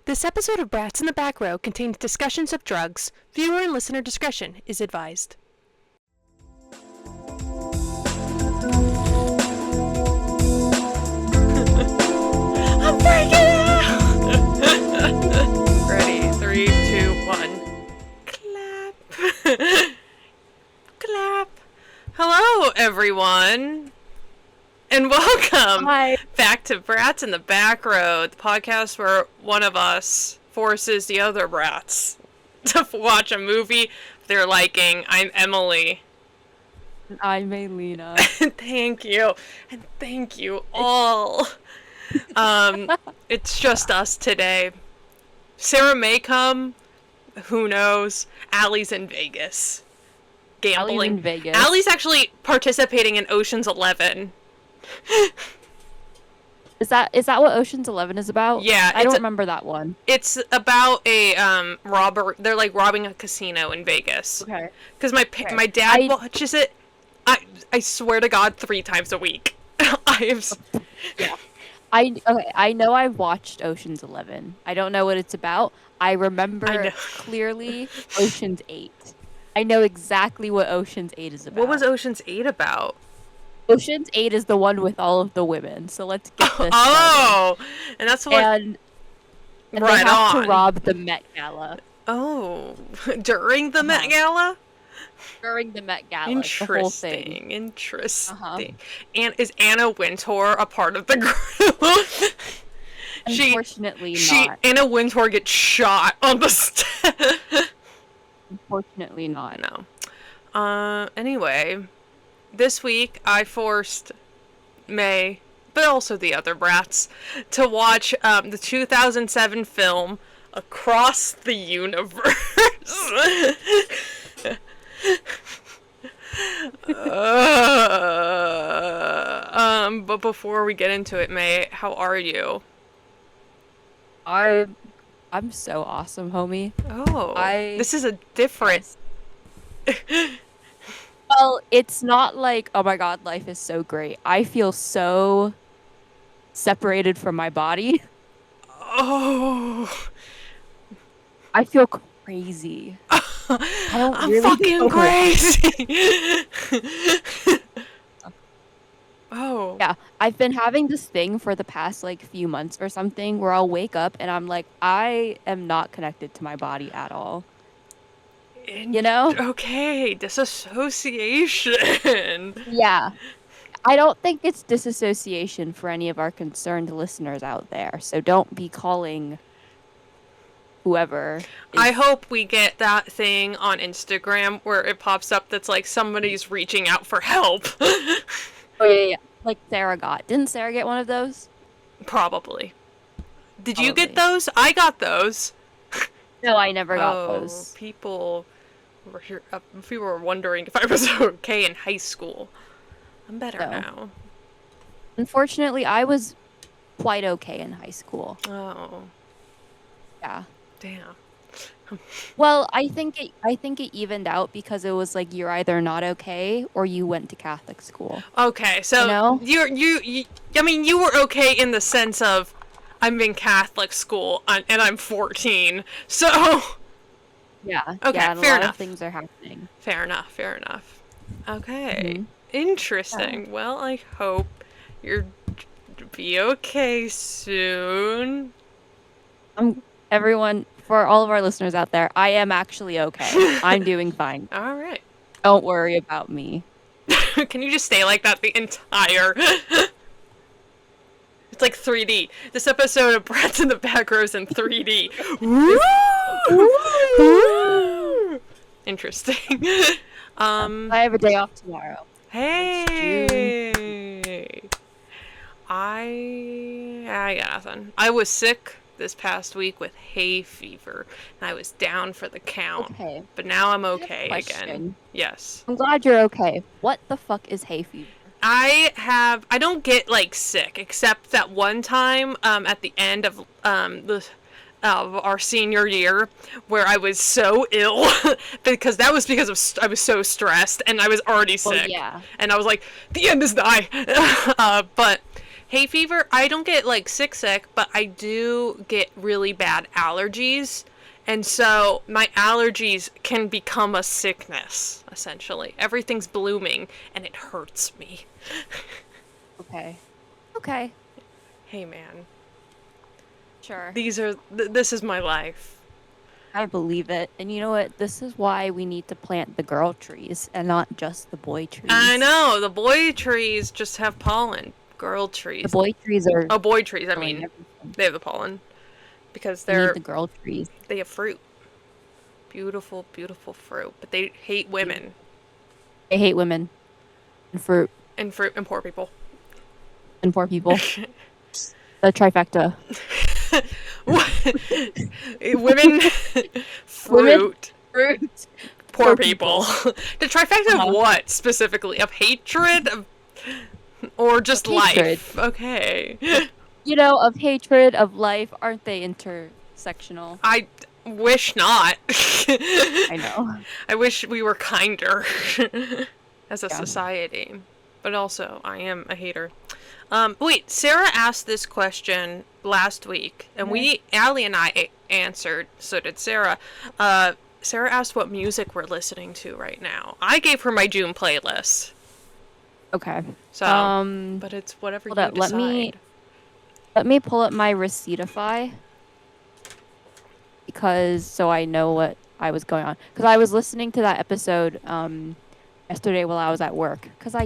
This episode of Brats in the Back Row contains discussions of drugs. Viewer and listener discretion is advised. I'm freaking out! Ready? 3, 2, 1. Clap. Clap. Hello, everyone. And welcome back to Brats in the Back Row, the podcast where one of us forces the other brats to watch a movie they're liking. I'm Emily. And I'm Elena. Thank you. And thank you all. It's just us today. Sarah may come. Who knows? Allie's in Vegas. Gambling. Allie's in Vegas. Allie's actually participating in Ocean's 11. Is that what Ocean's 11 is about? Yeah, I don't remember that one. It's about a robber. They're like robbing a casino in Vegas. Okay. Because my dad watches it. I swear to God, 3 times a week. Yeah. I know I've watched Ocean's 11. I don't know what it's about. I remember clearly Ocean's 8. I know exactly what Ocean's 8 is about. What was Ocean's 8 about? Ocean's 8 is the one with all of the women. So let's get this started. And that's what. And right they have on. to rob the Met Gala. Oh, during the Met Gala? During the Met Gala. Interesting. The whole thing. Interesting. And is Anna Wintour a part of the group? Unfortunately, not. Anna Wintour gets shot on the step. Unfortunately, not. No. Anyway, this week I forced May, but also the other brats, to watch the 2007 film Across the Universe. But before we get into it, May, how are you? I'm so awesome, homie. Oh, this is a different. Well, it's not like, oh my god, life is so great. I feel so separated from my body. Oh. I feel crazy. I'm fucking crazy. Oh. Yeah, I've been having this thing for the past few months or something where I'll wake up and I'm like, I am not connected to my body at all. You know? Okay, disassociation. Yeah. I don't think it's disassociation for any of our concerned listeners out there, so don't be calling whoever. I hope we get that thing on Instagram where it pops up that's like somebody's reaching out for help. Oh, yeah. Like Sarah got. Didn't Sarah get one of those? Probably. Did you get those? I got those. No, I never got those. People were wondering if I was okay in high school. I'm better now. Unfortunately, I was quite okay in high school. Oh. Yeah. Damn. Well, I think it evened out because it was like you're either not okay or you went to Catholic school. Okay, so you I mean, you were okay in the sense of I'm in Catholic school and I'm 14. So yeah. Okay, yeah, and fair a lot enough. of things are happening. Fair enough. Okay. Interesting. Yeah. Well, I hope you're be okay soon. Everyone, for all of our listeners out there, I am actually okay. I'm doing fine. All right. Don't worry about me. Can you just stay like that the entire... It's like 3D. This episode of Brats in the Back Row is in 3D. Woo! Woo! Interesting. I have a day off tomorrow. Hey! I got nothing. I was sick this past week with hay fever, and I was down for the count. Okay. But now I'm okay again. Yes. I'm glad you're okay. What the fuck is hay fever? I don't get sick, except that one time at the end of our senior year where I was so ill because I was so stressed and I was already sick. Well, yeah. And I was like, the end is nigh. But hay fever, I don't get, like, sick, but I do get really bad allergies. And so my allergies can become a sickness, essentially. Everything's blooming, and it hurts me. Okay. Hey, man. Sure. This is my life. I believe it. And you know what? This is why we need to plant the girl trees and not just the boy trees. I know. The boy trees just have pollen. Girl trees. The boy trees are... Oh, boy trees, I mean. Everything. They have the pollen. Because we need the girl trees. They have fruit. Beautiful, beautiful fruit. But they hate women. They hate women. And fruit. And fruit and poor people. And poor people. The trifecta. Women, fruit, poor people. The trifecta of what specifically? Of hatred? Or just life? Okay. You know, of hatred, of life. Aren't they intersectional? I wish not. I know. I wish we were kinder as a society. But also, I am a hater. Wait, Sarah asked this question last week, and Allie and I answered, so did Sarah. Sarah asked what music we're listening to right now. I gave her my June playlist. Okay. So, but it's whatever you decide. Let me pull up my Receiptify, so I know what I was going on. Because I was listening to that episode yesterday while I was at work, because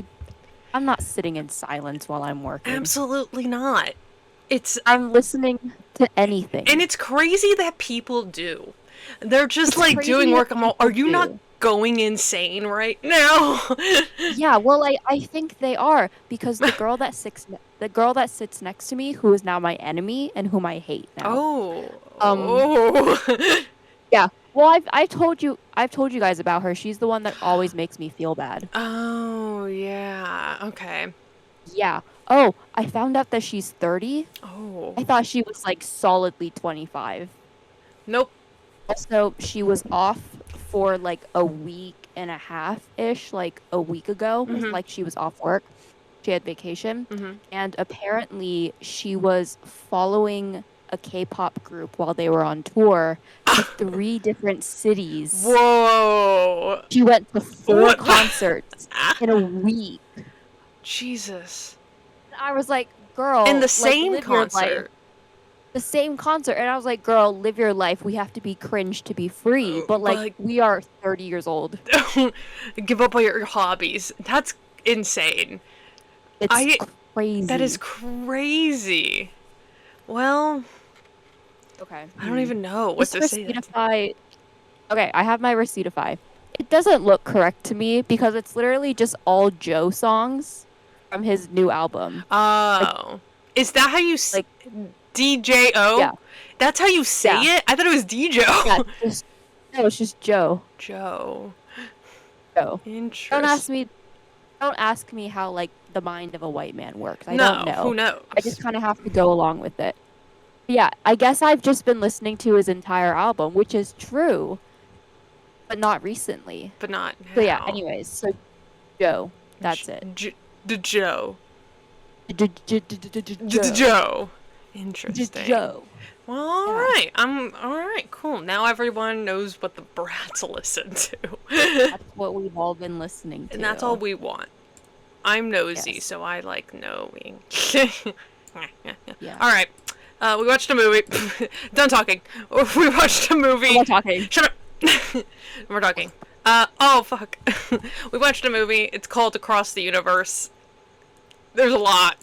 I'm not sitting in silence while I'm working. Absolutely not. I'm listening to anything. And it's crazy that people do. They're just doing work. Are you not going insane right now? Yeah, well, I think they are, because the girl that sits next to me, who is now my enemy and whom I hate now. Yeah. Well, I've told you guys about her. She's the one that always makes me feel bad. Oh, yeah. Okay. Yeah. Oh, I found out that she's 30. Oh. I thought she was solidly 25. Nope. Also, she was off for a week and a half-ish, a week ago. Mm-hmm. She was off work. She had vacation. Mm-hmm. And apparently she was following a K-pop group while they were on tour to 3 different cities. Whoa! She went to 4 concerts in a week. Jesus. I was like, girl. In the same concert. The same concert. And I was like, girl, live your life. We have to be cringe to be free. But we are 30 years old. Give up all your hobbies. That's insane. It's crazy. That is crazy. Well... Okay. I don't even know what to say. Okay, I have my Receiptify. It doesn't look correct to me because it's literally just all Joe songs from his new album. Oh. Is that how you say DJO? Yeah. That's how you say it? I thought it was DJ. Yeah, it's just Joe. Joe. Interesting. Don't ask me how the mind of a white man works. I don't know. Who knows? I just kind of have to go along with it. Yeah, I guess I've just been listening to his entire album, which is true, but not recently. But not now. So yeah, anyways, so Joe, that's it. Joe. Joe. Interesting. Joe. Well, alright. Alright, cool. Now everyone knows what the Brats listen to. That's what we've all been listening to. And that's all we want. I'm nosy, so I like knowing. Yeah. Alright. We watched a movie. Done talking. We watched a movie. We're talking. Shut up. We're talking. Oh, fuck. We watched a movie. It's called Across the Universe. There's a lot.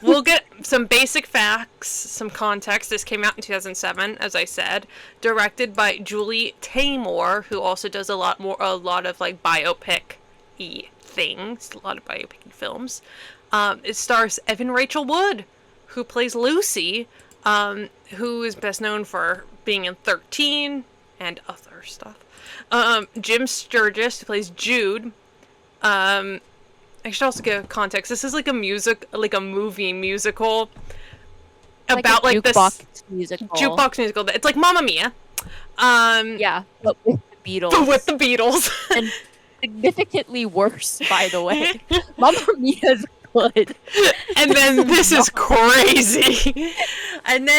We'll get some basic facts, some context. This came out in 2007, as I said. Directed by Julie Taymor, who also does a lot of biopic-y things. A lot of biopic-y films. It stars Evan Rachel Wood, who plays Lucy, who is best known for being in 13 and other stuff. Jim Sturgis, who plays Jude. I should also give context. This is a movie musical about this jukebox musical. It's like Mamma Mia. Yeah, but with the Beatles. But with the Beatles. And significantly worse, by the way. Mamma Mia is would. And then this is crazy. And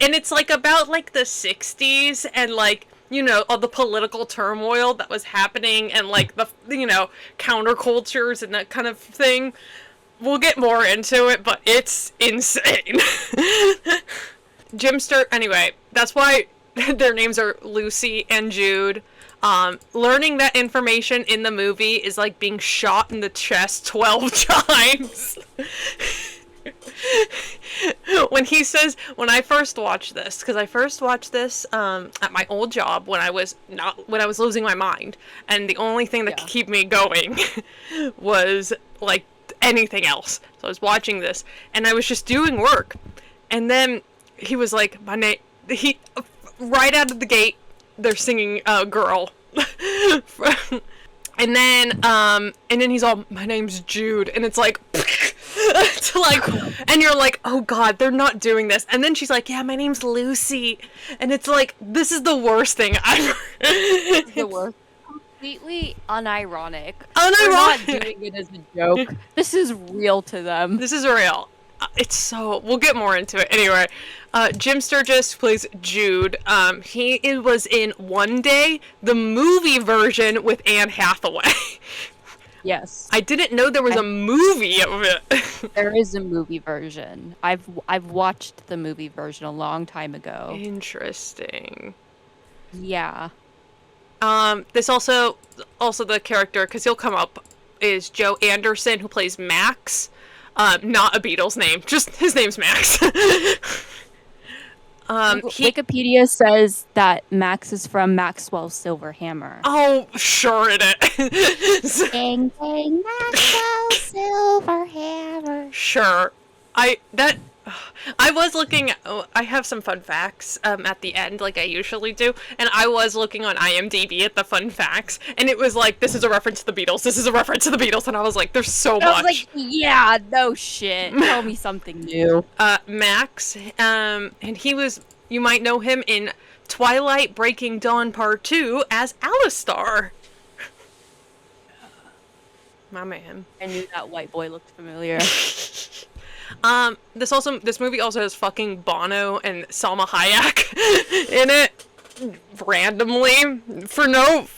it's like about like the 60s and like, you know, all the political turmoil that was happening and like the, you know, countercultures and that kind of thing. We'll get more into it, but it's insane. Anyway, that's why their names are Lucy and Jude. Learning that information in the movie is like being shot in the chest 12 times. When he says, when I first watched this, because I first watched this at my old job when I was losing my mind, and the only thing that could keep me going was like anything else. So I was watching this, and I was just doing work, and then he was like, my name. He right out of the gate, they're singing "Girl." And then he's all, my name's Jude, and it's like, to like, and you're like, oh god, they're not doing this. And then she's like, yeah, my name's Lucy, and it's like, this is the worst thing ever. It's the worst. Completely unironic. They're not doing it as a joke. This is real to them. This is real. It's so, we'll get more into it. Anyway, Jim Sturgis plays Jude. He was in One Day, the movie version with Anne Hathaway. Yes. I didn't know there was a movie of it. There is a movie version. I've watched the movie version a long time ago. Interesting. Yeah. This also the character, because he'll come up, is Joe Anderson, who plays Max. Not a Beatles name, just his name's Max. Wikipedia says that Max is from Maxwell's Silver Hammer. Oh, sure it is. Dang, dang, Maxwell's Silver Hammer. Sure. I was looking, I have some fun facts at the end, like I usually do, and I was looking on IMDb at the fun facts, and it was like, this is a reference to the Beatles, this is a reference to the Beatles, and I was like, there's so much. I was like, yeah, no shit. Tell me something new. Max, and he was, you might know him in Twilight Breaking Dawn Part 2 as Alistar. My man. I knew that white boy looked familiar. This movie also has fucking Bono and Salma Hayek in it randomly for a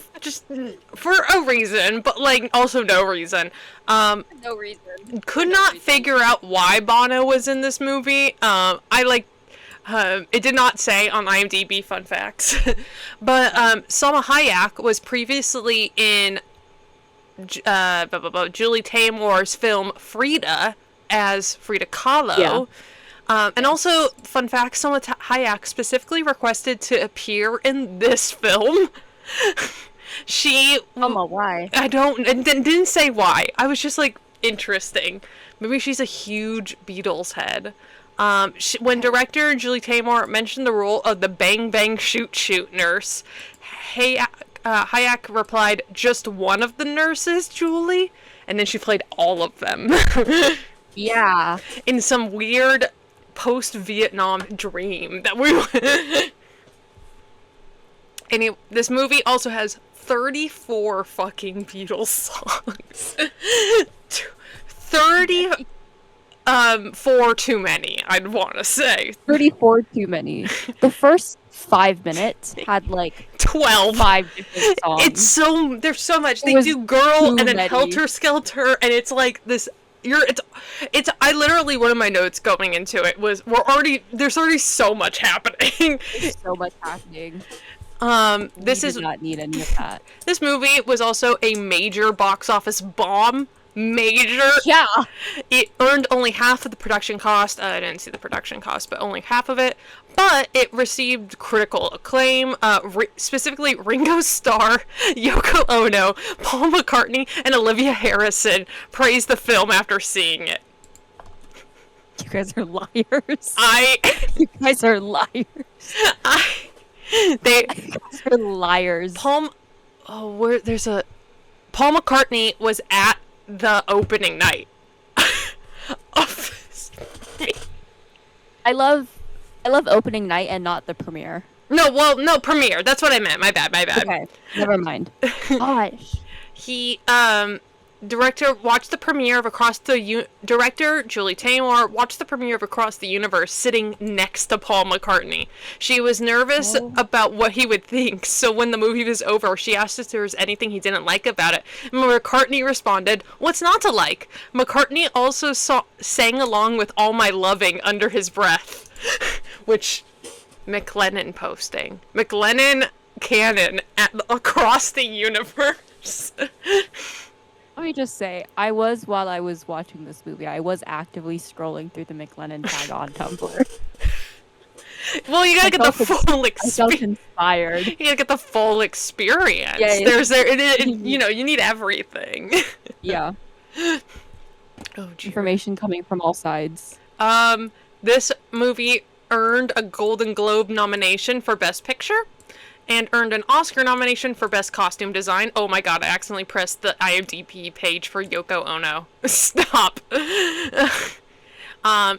reason, but like also no reason. No reason. Could not figure out why Bono was in this movie. It did not say on IMDb fun facts, but Salma Hayek was previously in Julie Taymor's film Frida as Frida Kahlo. Yeah. And also, fun fact, Salma Hayek specifically requested to appear in this film. She... why? Didn't say why. I was just like, interesting. Maybe she's a huge Beatles head. When director Julie Taymor mentioned the role of the Bang Bang Shoot Shoot nurse, Hayek replied, just one of the nurses, Julie? And then she played all of them. Yeah. In some weird post-Vietnam dream that we... Anyway, this movie also has 34 fucking Beatles songs. 34 too many, I'd want to say. 34 too many. The first 5 minutes had like 5 different songs. There's so much. They do Girl and then Helter Skelter, and it's like this... I literally, one of my notes going into it was, there's already so much happening. There's so much happening. This did not need any of that. This movie was also a major box office bomb. Major. Yeah. It earned only half of the production cost. I didn't see the production cost, but only half of it. But it received critical acclaim. Specifically, Ringo Starr, Yoko Ono, Paul McCartney, and Olivia Harrison praised the film after seeing it. You guys are liars. You guys are liars. You guys are liars. Paul McCartney was at the opening night of this. I love opening night and not the premiere. No, premiere. That's what I meant. My bad. Okay, never mind. Gosh. He Director Julie Taymor watched the premiere of Across the Universe sitting next to Paul McCartney. She was nervous about what he would think, so when the movie was over, she asked if there was anything he didn't like about it. And McCartney responded, "What's not to like?" McCartney also sang along with All My Loving under his breath, which mclennon posting. mclennon canon at Across the Universe. Let me just say, while I was watching this movie, I was actively scrolling through the McLennan tag on Tumblr. Well, you gotta get the full experience. I felt inspired. You gotta get the full experience. Yeah. You need everything. Yeah. Oh, information coming from all sides. This movie earned a Golden Globe nomination for Best Picture, and earned an Oscar nomination for Best Costume Design. Oh my god, I accidentally pressed the IMDb page for Yoko Ono. Stop.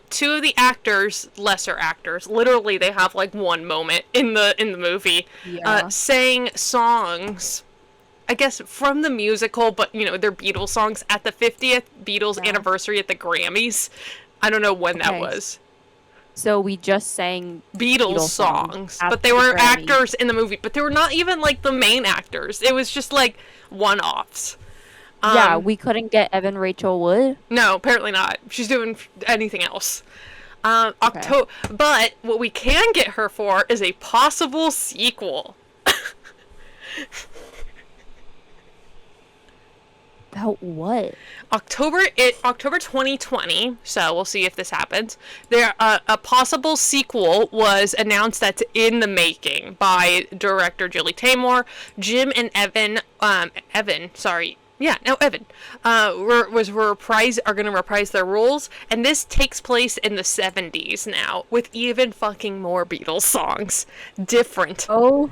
Two of the actors, lesser actors, literally they have like one moment in the movie, sang songs, I guess from the musical, but they're Beatles songs at the 50th Beatles anniversary at the Grammys. I don't know when that was. So we just sang Beatles songs, but they were actors in the movie, but they were not even like the main actors. It was just like one-offs. We couldn't get Evan Rachel Wood. No, apparently not. She's doing anything else. But what we can get her for is a possible sequel. About what? October 2020, so we'll see if this happens. A possible sequel was announced that's in the making by director Julie Taymor. Jim and Evan, are going to reprise their roles, and this takes place in the 70s now, with even fucking more Beatles songs. Different. Oh.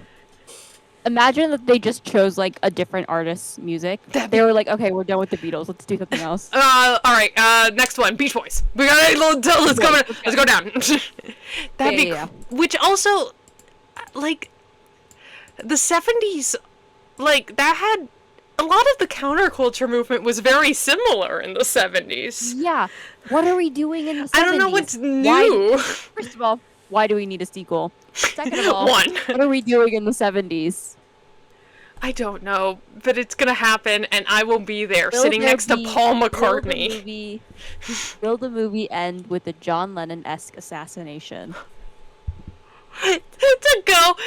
Imagine that they just chose, like, a different artist's music. They were like, okay, we're done with the Beatles. Let's do something else. Alright, next one. Beach Boys. We got let's go down. That'd be which also, like, the 70s, like, that had... A lot of the counterculture movement was very similar in the 70s. Yeah. What are we doing in the 70s? I don't know what's new. First of all, why do we need a sequel? Second of all, what are we doing in the 70s? I don't know, but it's gonna happen, and I will be there, sitting next to Paul McCartney. Will the movie end with a John Lennon-esque assassination? To go...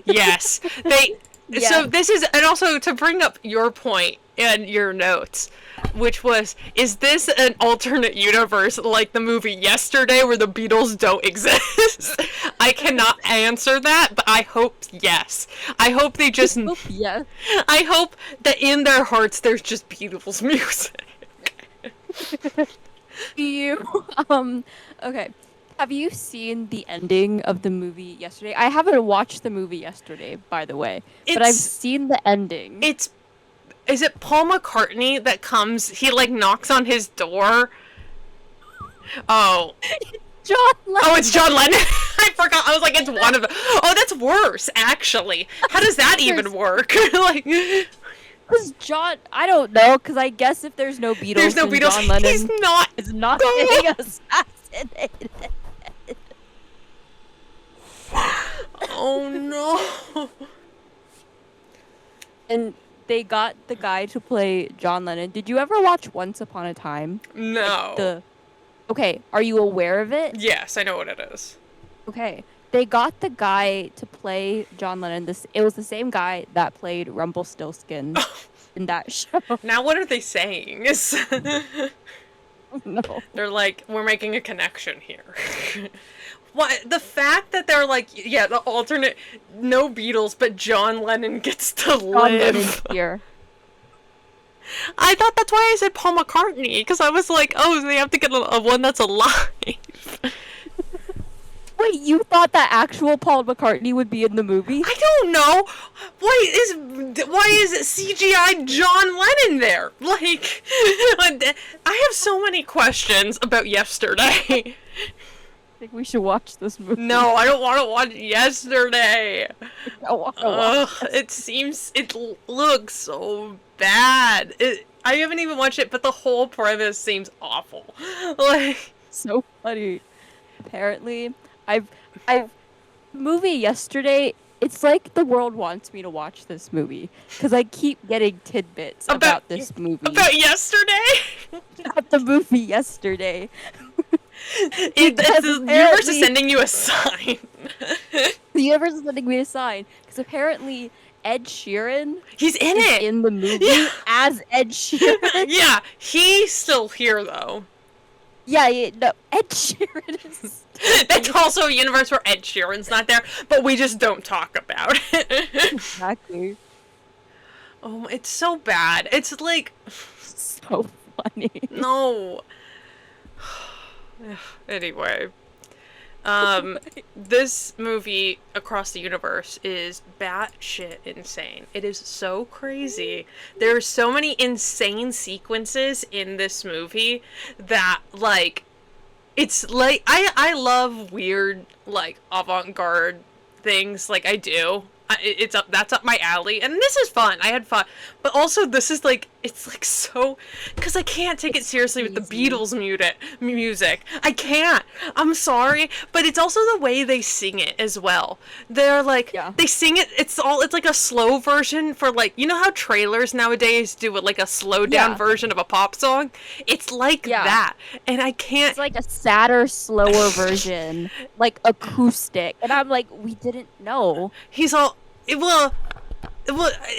Yes. So this is... And also, to bring up your point and your notes... Which was, is this an alternate universe like the movie Yesterday where the Beatles don't exist? I cannot answer that, but I hope yes. I hope they just... Yeah. I hope that in their hearts there's just Beatles music. Okay. Have you seen the ending of the movie Yesterday? I haven't watched the movie Yesterday, by the way, but I've seen the ending. Is it Paul McCartney that comes, he like knocks on his door? Oh. John Lennon. Oh, it's John Lennon. I forgot. I was like, it's one of them. Oh, that's worse, actually. How does that even work? Like, because I don't know, because I guess if there's no Beatles, John Lennon he's not getting assassinated. Oh, no. And they got the guy to play John Lennon. Did you ever watch Once Upon a Time? No. Okay, are you aware of it? Yes, I know what it is. Okay. They got the guy to play John Lennon. It was the same guy that played Rumpelstiltskin in that show. Now what are they saying? No. They're like, we're making a connection here. What, the fact that they're like, yeah, the alternate, no Beatles, but John Lennon gets to live. Here. I thought that's why I said Paul McCartney, because I was like, oh, they have to get a one that's alive. Wait, you thought that actual Paul McCartney would be in the movie? I don't know. Why is CGI John Lennon there? Like, I have so many questions about Yesterday. I think we should watch this movie. No, I don't want to watch Yesterday. don't want to watch this. It looks so bad. I haven't even watched it, but the whole premise seems awful. Like, so funny. Apparently, I've movie yesterday. It's like the world wants me to watch this movie because I keep getting tidbits about this movie. About yesterday? About the movie yesterday. The universe is sending you a sign. The universe is sending me a sign because apparently Ed Sheeran he's in it in the movie as Ed Sheeran. Yeah, he's still here though. Yeah, no, Ed Sheeran is. That's also a universe where Ed Sheeran's not there, but we just don't talk about it. Exactly. Oh, it's so bad. It's like so funny. No. Anyway, this movie Across the Universe is batshit insane. It is so crazy. There are so many insane sequences in this movie that, like, it's like I love weird, like, avant-garde things, like I do. That's up my alley, and this is fun. I had fun, but also this is like, it's like so, because I can't take it seriously with the Beatles music. I can't. I'm sorry, but it's also the way they sing it as well. They're like, they sing it. It's like a slow version for, like, you know how trailers nowadays do it, like a slowed down version of a pop song. It's like that, and I can't. It's like a sadder, slower version, like acoustic, and I'm like, we didn't know. He's all. Well,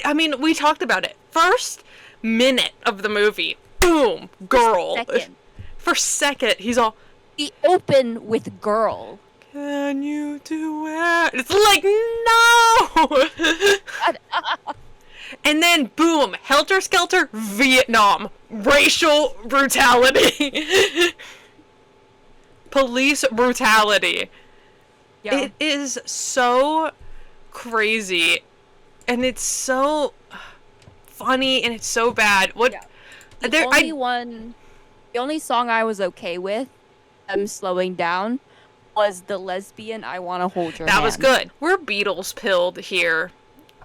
I mean, we talked about it. First minute of the movie, boom, girl. First second, he's all. The open with girl. Can you do it? It's like, no! And then, boom, Helter Skelter, Vietnam. Racial brutality. Police brutality. Yeah. It is so crazy, and it's so funny, and it's so bad. The only song I was okay with slowing down was the lesbian I Wanna Hold Your Hand. That was good. We're Beatles-Pilled here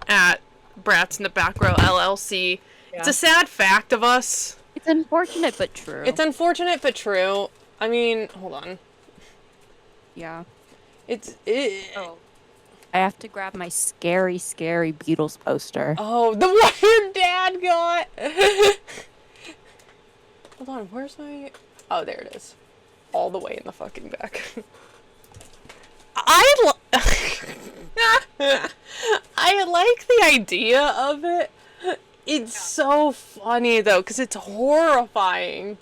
at Brats in the Back Row LLC. Yeah. It's a sad fact of us. It's unfortunate but true. It's unfortunate but true. I mean, hold on. Yeah. Oh. I have to grab my scary, scary Beatles poster. Oh, the one your dad got! Hold on, where's my... Oh, there it is. All the way in the fucking back. I like the idea of it. It's so funny, though, because it's horrifying.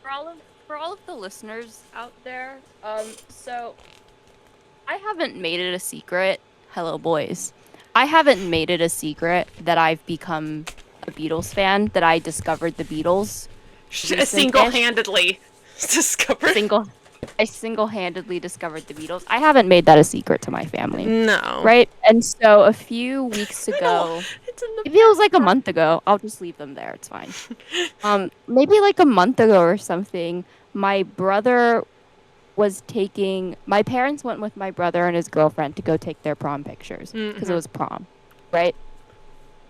For all of the listeners out there, so... I haven't made it a secret. Hello, boys. I haven't made it a secret that I've become a Beatles fan, that I discovered the Beatles. Single-handedly discovered. I single-handedly discovered the Beatles. I haven't made that a secret to my family. No. Right? And so a few weeks ago, maybe it was like a month ago. I'll just leave them there. It's fine. Maybe like a month ago or something, my brother... my parents went with my brother and his girlfriend to go take their prom pictures because it was prom, right?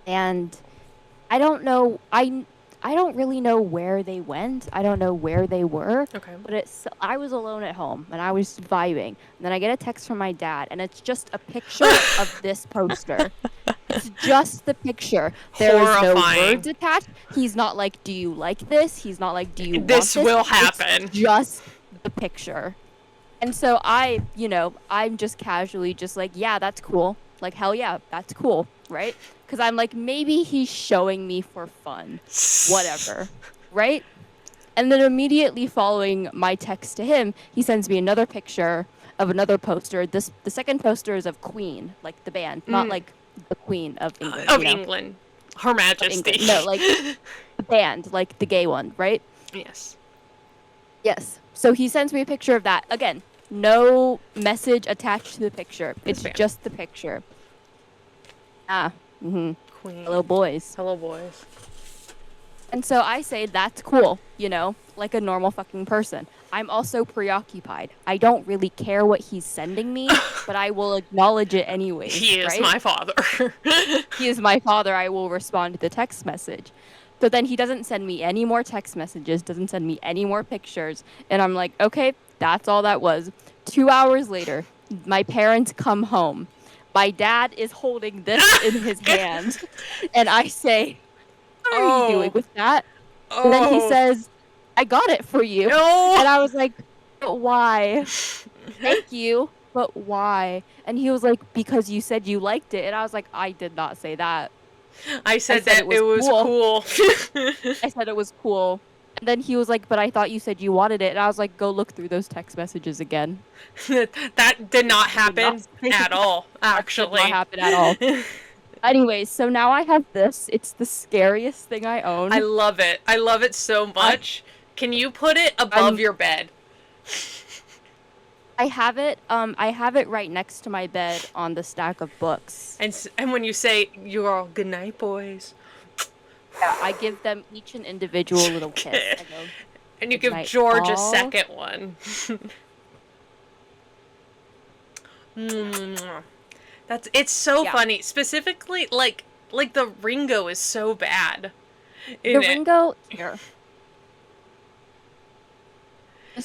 And I don't know, I don't really know where they went. I don't know where they were. Okay. But I was alone at home and I was vibing. And then I get a text from my dad and it's just a picture of this poster. It's just the picture. There is no words attached. He's not like, do you like this? He's not like, do you want this? This will happen. It's just the picture. And so I'm just casually just like, yeah, that's cool. Like, hell yeah, that's cool, right? Because I'm like, maybe he's showing me for fun. Whatever, right? And then immediately following my text to him, he sends me another picture of another poster. The second poster is of Queen, like the band, not like the Queen of England. England. Her Majesty. No, like the band, like the gay one, right? Yes. Yes. So he sends me a picture of that. Again, no message attached to the picture. It's just the picture. Queen. Hello, boys. Hello, boys. And so I say, that's cool, like a normal fucking person. I'm also preoccupied. I don't really care what he's sending me, but I will acknowledge it anyways. He is my father. He is my father. I will respond to the text message. So then he doesn't send me any more text messages, doesn't send me any more pictures. And I'm like, okay, that's all that was. 2 hours later, my parents come home. My dad is holding this in his hand. And I say, what are you doing with that? And then he says, I got it for you. And I was like, but why? Thank you, but why? And he was like, because you said you liked it. And I was like, I did not say that. I said that it was cool. I said it was cool. And then he was like, but I thought you said you wanted it. And I was like, go look through those text messages again. That did not happen at all, actually. That did not happen at all. Anyways, so now I have this. It's the scariest thing I own. I love it. I love it so much. Can you put it above your bed? I have it right next to my bed on the stack of books. And when you say, you're all good night, boys. Yeah, I give them each an individual little kiss. I go, and you give George a second one. It's so funny. Specifically, like the Ringo is so bad. The Ringo here.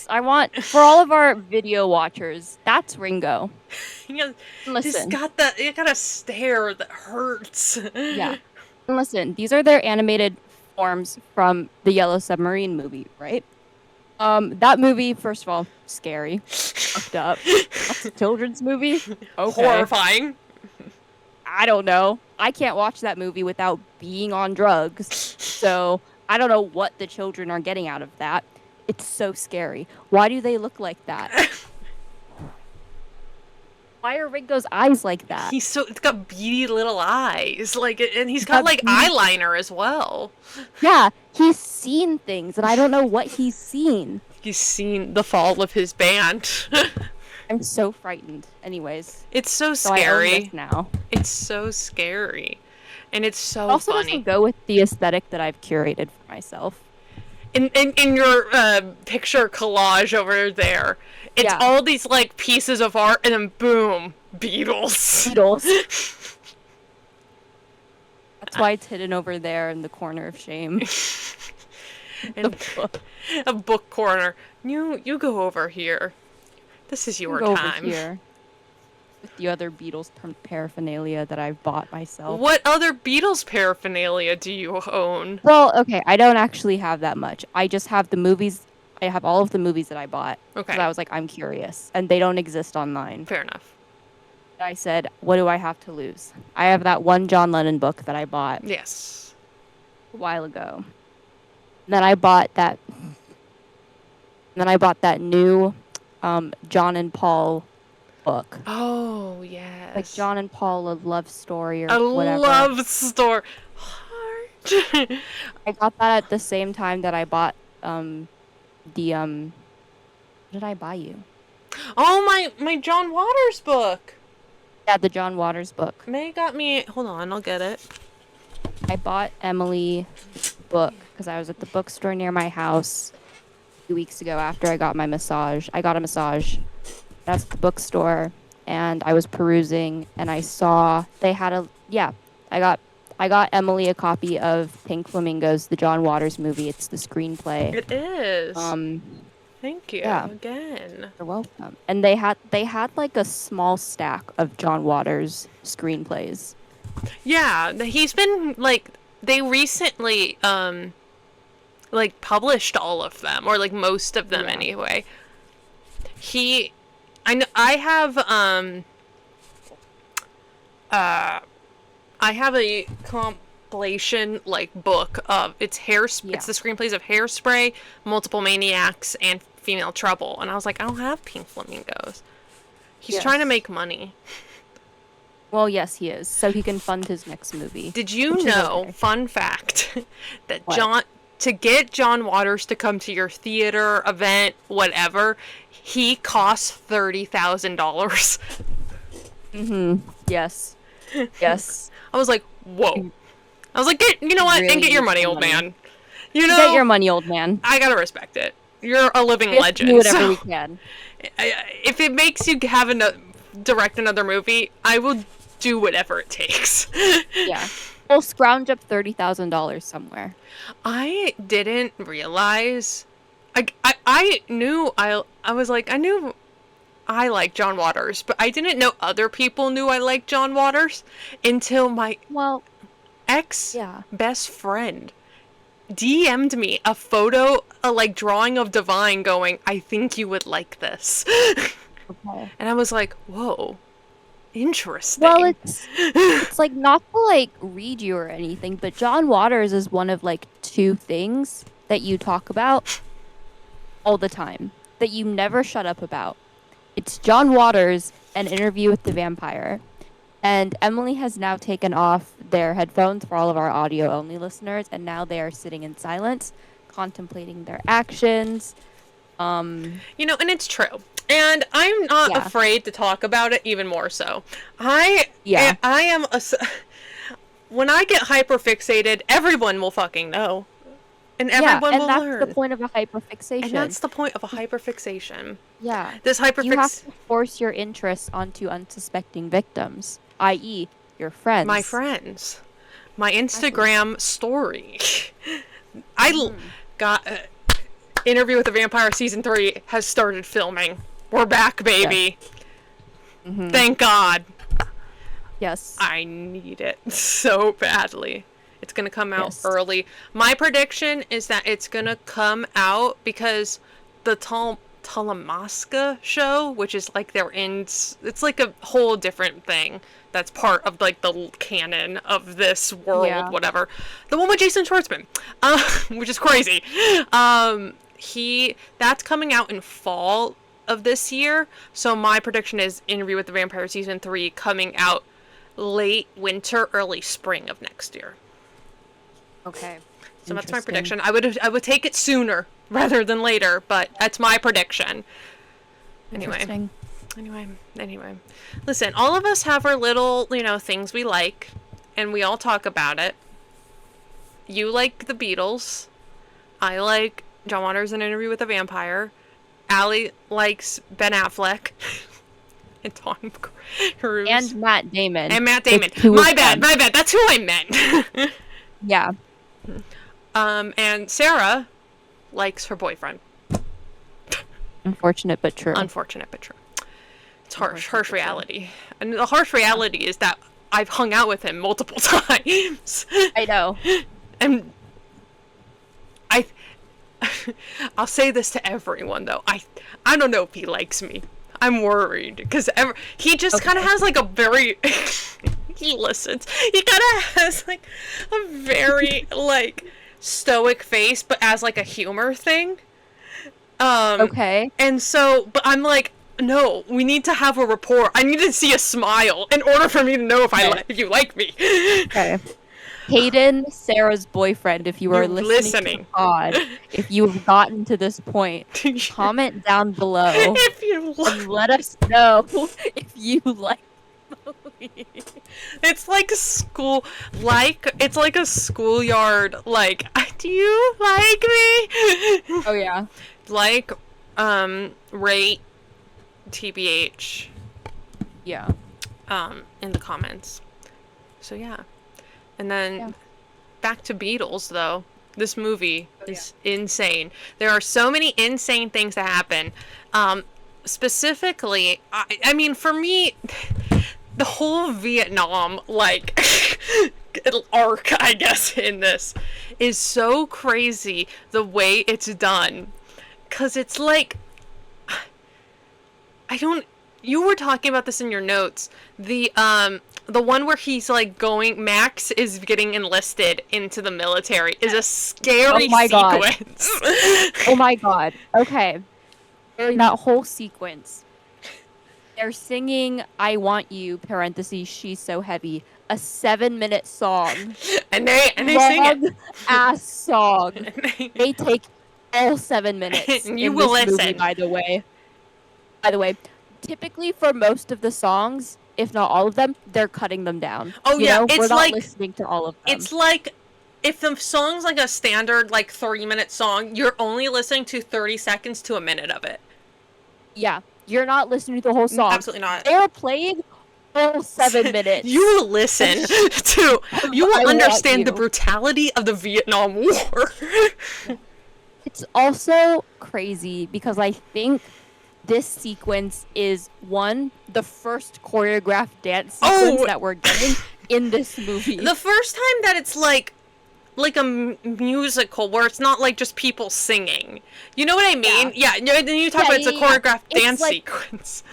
I want, for all of our video watchers, that's Ringo. Listen. You got a stare that hurts. Yeah. And listen, these are their animated forms from the Yellow Submarine movie, right? That movie, first of all, scary. Fucked up. That's a children's movie? Okay. Horrifying. I don't know. I can't watch that movie without being on drugs. So, I don't know what the children are getting out of that. It's so scary. Why do they look like that? Why are Ringo's eyes like that? It's got beady little eyes. And he's got eyeliner as well. Yeah, he's seen things, and I don't know what he's seen. He's seen the fall of his band. I'm so frightened. Anyways. It's so scary. I own this now. It's so scary. And it's so also funny. Doesn't go with the aesthetic that I've curated for myself. In your picture collage over there, it's all these pieces of art, and then boom, Beatles. That's why it's hidden over there in the corner of shame. And a book corner. You go over here. This is your time. Over here. With the other Beatles paraphernalia that I've bought myself. What other Beatles paraphernalia do you own? Well, okay, I don't actually have that much. I just have the movies. I have all of the movies that I bought. Okay. Because I was like, I'm curious. And they don't exist online. Fair enough. I said, what do I have to lose? I have that one John Lennon book that I bought. Yes. A while ago. And then I bought that. New John and Paul book. Oh, yes. Like John and Paul, a love story or A whatever. love story. I got that at the same time that I bought what did I buy you? Oh, my John Waters book. Yeah, the John Waters book. May got me. Hold on, I'll get it. I bought Emily book because I was at the bookstore near my house 2 weeks ago after I got my massage. I got a massage. That's the bookstore, and I was perusing, and I saw they had I got Emily a copy of Pink Flamingos, the John Waters movie. It's the screenplay. It is. Thank you again. You're welcome. And they had like a small stack of John Waters screenplays. Yeah, he's been they recently published all of them, or most of them anyway. I have a compilation book of it's the screenplays of Hairspray, Multiple Maniacs, and Female Trouble, and I was like, I don't have Pink Flamingos. He's trying to make money. Well, yes, he is, so he can fund his next movie. Did you know, fun fact, that to get John Waters to come to your theater, event, whatever, he costs $30,000. Mm-hmm. Yes. Yes. I was like, whoa. I was like, you know what? Really, and get your money, old man. You know, get your money, old man. I gotta respect it. You're a living legend. Do whatever we can. If it makes you direct another movie, I will do whatever it takes. Yeah. We'll scrounge up $30,000 somewhere. I didn't realize. I knew I knew I like John Waters, but I didn't know other people knew I liked John Waters until my best friend DM'd me a photo, a drawing of Divine going, I think you would like this. Okay. And I was like, whoa, interesting. Well, it's not to read you or anything, but John Waters is one of 2 things that you talk about all the time that you never shut up about. It's John Waters and Interview with the Vampire. And Emily has now taken off their headphones for all of our audio-only listeners, and now they are sitting in silence, contemplating their actions. And it's true. And I'm not afraid to talk about it even more so. I am when I get hyperfixated, everyone will fucking know. And everyone will learn. And that's the point of a hyperfixation. And that's the point of a hyperfixation. Yeah. This You have to force your interests onto unsuspecting victims, i.e., your friends. My friends. My Instagram story. I got... Interview with the Vampire Season 3 has started filming. We're back, baby. Yeah. Mm-hmm. Thank God. Yes. I need it so badly. It's going to come out early. My prediction is that it's going to come out because the Talamasca show, which is it's like a whole different thing that's part of the canon of this world, whatever. The one with Jason Schwartzman, which is crazy. That's coming out in fall of this year. So my prediction is Interview with the Vampire Season 3 coming out late winter, early spring of next year. Okay. So that's my prediction. I would take it sooner rather than later, but that's my prediction. Anyway. Listen, all of us have our little, things we like, and we all talk about it. You like the Beatles. I like John Waters' An Interview with a Vampire. Allie likes Ben Affleck. And Tom Cruise. And Matt Damon. My bad. That's who I meant. Yeah. And Sarah likes her boyfriend. Unfortunate but true. It's harsh reality. And the harsh reality is that I've hung out with him multiple times. I know. And I'll say this to everyone though. I don't know if he likes me. I'm worried because he just kind of has a very he listens. He kind of has a very stoic face, but as a humor thing. Okay. And so, but I'm no, we need to have a rapport. I need to see a smile in order for me to know if you like me. Okay. Hayden, Sarah's boyfriend, if you are listening to the pod, if you have gotten to this point, comment down below if you and let us know if you like movie. It's like school, it's like a schoolyard, do you like me? Oh yeah. Rate TBH. Yeah. In the comments. So yeah. And then back to Beatles though. This movie is insane. There are so many insane things that happen. Specifically, I mean, for me, the whole Vietnam, arc, I guess, in this is so crazy the way it's done. 'Cause it's you were talking about this in your notes. The one where he's Max is getting enlisted into the military is a scary sequence. Oh my god. Okay. During that whole sequence, they're singing I Want You, parentheses, She's So Heavy, a 7-minute song. and they sing it. Ass song. They take all 7 minutes. And you will listen. Movie, by the way, typically for most of the songs, if not all of them, they're cutting them down. Oh yeah, we're not listening to all of them. It's like if the song's like a standard, like 3-minute song, you're only listening to 30 seconds to a minute of it. Yeah. You're not listening to the whole song. Absolutely not. They're playing full 7 minutes. You will listen to, you will understand the brutality of the Vietnam War. It's also crazy because I think this sequence is, one, the first choreographed dance sequence that we're getting in this movie. The first time that it's like a musical where it's not like just people singing. You know what I mean? Yeah. Then you talk about it's a choreographed dance sequence.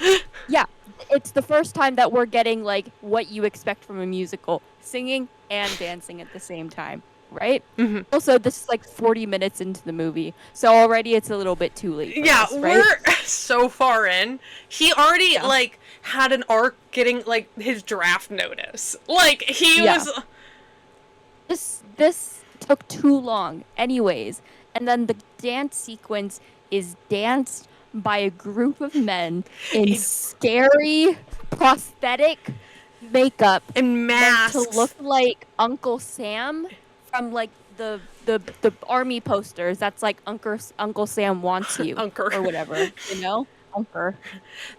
Yeah. It's the first time that we're getting like what you expect from a musical, singing and dancing at the same time, right? Mm-hmm. Also, this is like 40 minutes into the movie, so already it's a little bit too late. Yeah, us, right? We're so far in. He already like had an arc getting like his draft notice. Like he was. This took too long, anyways, and then the dance sequence is danced by a group of men in scary prosthetic makeup and masks to look like Uncle Sam from like the army posters. That's like Uncle Sam wants you or whatever, you know?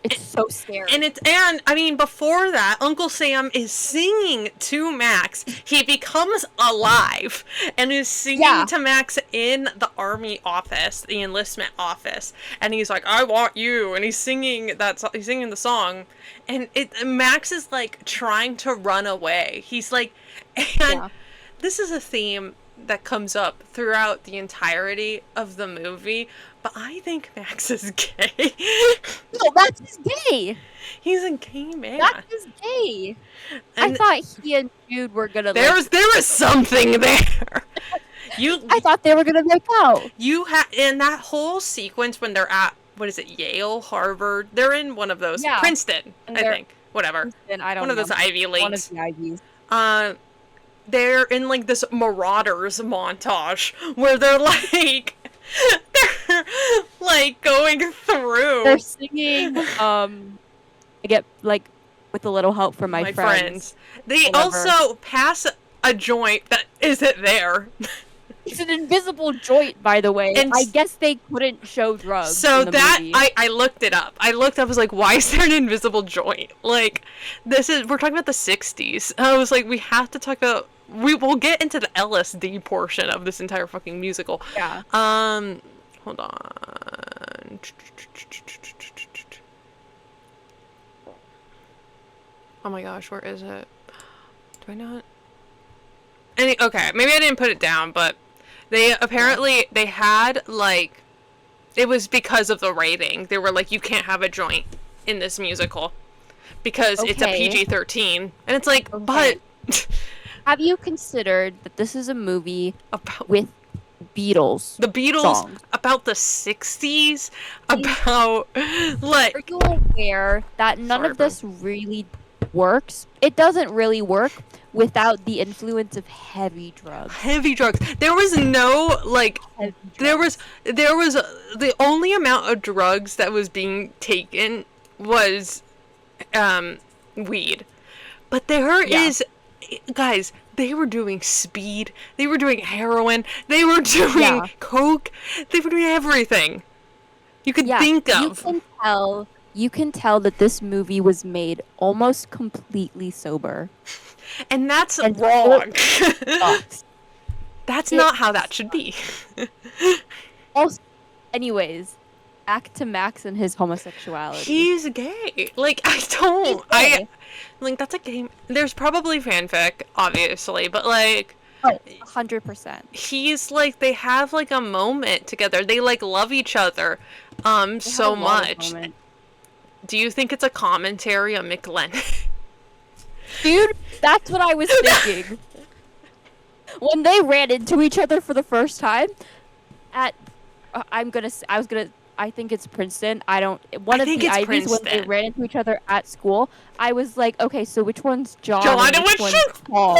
It's so scary. And I mean, before that, Uncle Sam is singing to Max. He becomes alive and is singing to Max in the army office, the enlistment office, and he's like, "I want you," and he's singing the song, and Max is like trying to run away. He's like, and this is a theme that comes up throughout the entirety of the movie, but I think Max is gay. No, Max is gay. He's a gay man. Max is gay. And I thought he and Jude were gonna. There was something there. I thought they were gonna make out. In that whole sequence when they're at, what is it, Yale, Harvard? They're in one of those. Princeton, I think. Whatever. Princeton, I don't know. One of those Ivy Leagues. One of the Ivies. They're in like this Marauders montage where they're like going through. They're singing. I get like with a little help from my friends. They also pass a joint that isn't there. It's an invisible joint, by the way. And I guess they couldn't show drugs. So in the movie. I looked it up. I was like, why is there an invisible joint? Like, we're talking about the 60s. I was like, we have to talk about. We will get into the LSD portion of this entire fucking musical. Yeah. Hold on. Oh my gosh, where is it? Do I not? Okay, maybe I didn't put it down, but they had like, it was because of the rating. They were like, you can't have a joint in this musical because it's a PG-13, and it's like, but. Have you considered that this is a movie with Beatles? The Beatles songs? About the 60s? About, like... Are you aware that none of this really works? It doesn't really work without the influence of heavy drugs. Heavy drugs. There was no, like... There was the only amount of drugs that was being taken was weed. But there is... Guys, they were doing speed, they were doing heroin, they were doing coke, they were doing everything you could think of. You can tell that this movie was made almost completely sober. And that's wrong. That's not how that should be. Also, anyways, back to Max and his homosexuality. He's gay. Like, like, that's a game. There's probably fanfic, obviously, but, like... Oh, 100%. He's, like, they have, like, a moment together. They, like, love each other so much. Do you think it's a commentary on McLennon? Dude, that's what I was thinking. When they ran into each other for the first time at... I think it's Princeton. One of the Ivies, Princeton. when they ran into each other at school, I was like, okay, so which one's John and which one's Paul?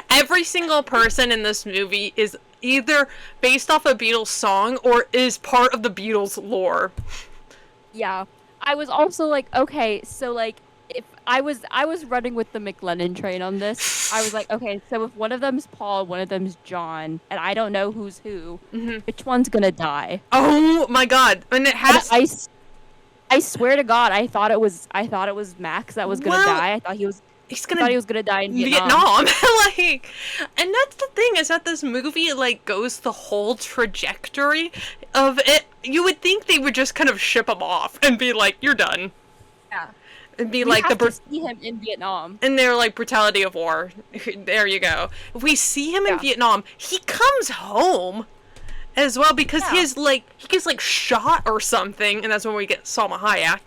Every single person in this movie is either based off a Beatles song or is part of the Beatles lore. Yeah. I was also like, okay, so like if I was running with the McLennon train on this. I was like, okay, so if one of them's Paul, one of them's John, and I don't know who's who, which one's gonna die? Oh my god! And it has. And I swear to God, I thought it was Max that was gonna die. I thought he was. I thought he was gonna die in Vietnam. Like, and that's the thing, is that this movie like goes the whole trajectory of it. You would think they would just kind of ship him off and be like, "You're done." Yeah. It'd be We like have to see him in Vietnam. and they're like brutality of war. There you go. If we see him in Vietnam, he comes home as well, because his like he gets like shot or something, and that's when we get Salma Hayek.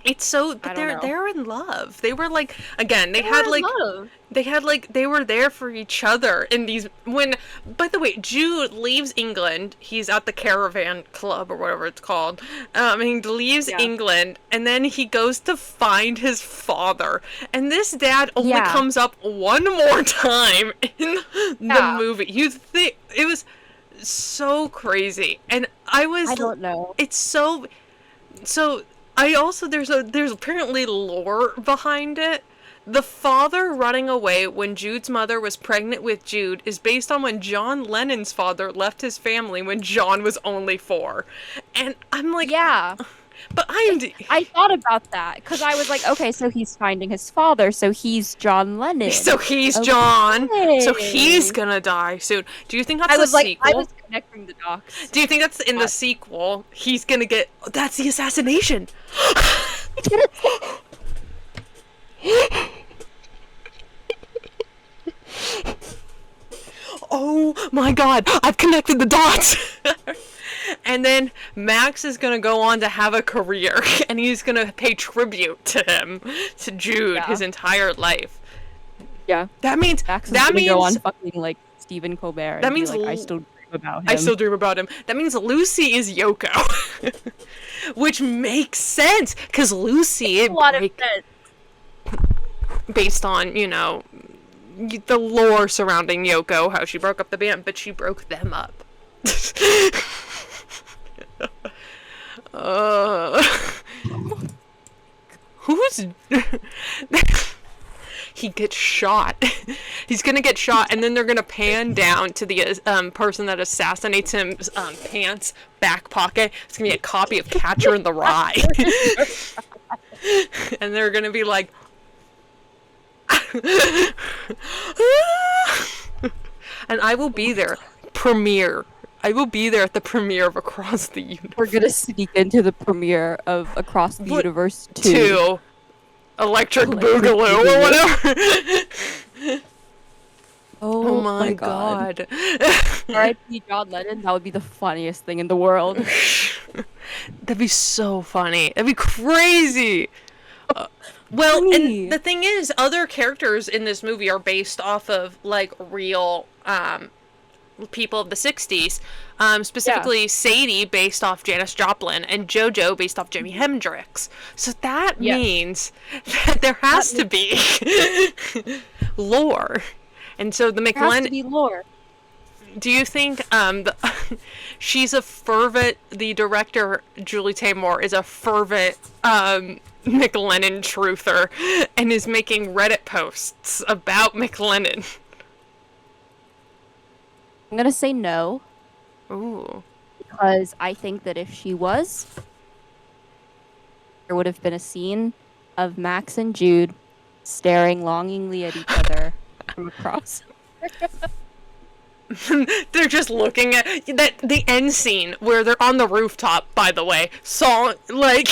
It's so, but they're in love. They were like, again, they were there for each other in these, when, by the way, Jude leaves England. He's at the Caravan Club or whatever it's called. He leaves England, and then he goes to find his father. And this dad only comes up one more time in the movie. You think it was so crazy, and I don't know. It's so. I also, there's apparently lore behind it. The father running away when Jude's mother was pregnant with Jude is based on when John Lennon's father left his family when John was only 4. And I'm like, but I thought about that, because I was like, okay, so he's finding his father, so he's John Lennon. So he's John. So he's gonna die soon. Do you think that's the sequel? I was connecting the dots. Do you think that's in the sequel? He's gonna get... That's the assassination! Oh my god! I've connected the dots! And then Max is gonna go on to have a career, and he's gonna pay tribute to him, to Jude, his entire life. Yeah. That means Max is gonna go on fucking like Stephen Colbert. That means like, I still dream about him. I still dream about him. That means Lucy is Yoko, which makes sense, because Lucy, a lot of sense. Based on, you know, the lore surrounding Yoko, how she broke up the band, but she broke them up. Who's... He gets shot. He's gonna get shot, and then they're gonna pan down to the person that assassinates him's pants back pocket. It's gonna be a copy of Catcher in the Rye. And they're gonna be like... And I will be there. Premiere. I will be there at the premiere of Across the Universe. We're gonna sneak into the premiere of Across the Universe 2. Electric Boogaloo or whatever. Oh my god. R.I.P. John Lennon, that would be the funniest thing in the world. That'd be so funny. That'd be crazy. Well, and the thing is, other characters in this movie are based off of, like, real, people of the 60s. Specifically Sadie based off Janis Joplin, and JoJo based off Jimi Hendrix. So that means that there has to be lore. And so the McLennon... There has to be lore. Do you think she's a fervent... The director, Julie Taymor, is a fervent McLennon truther and is making Reddit posts about McLennon? I'm gonna say no. Ooh. Because I think that if she was, there would have been a scene of Max and Jude staring longingly at each other from across. They're just looking at that, the end scene where they're on the rooftop, by the way. Song, like,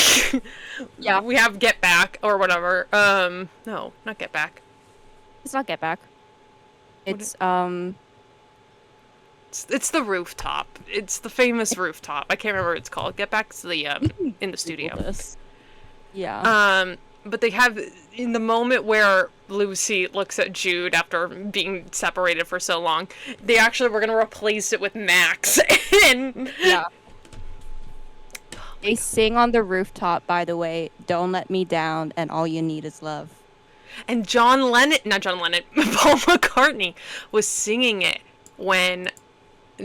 we have Get Back or whatever. No, not Get Back. It's not Get Back. It's It's the rooftop. It's the famous rooftop. I can't remember what it's called. Get Back's the in the studio. Yeah. But they have, in the moment where Lucy looks at Jude after being separated for so long, they actually were gonna replace it with Max. And they sing on the rooftop, by the way, "Don't Let Me Down" and "All You Need Is Love." And Paul McCartney was singing it when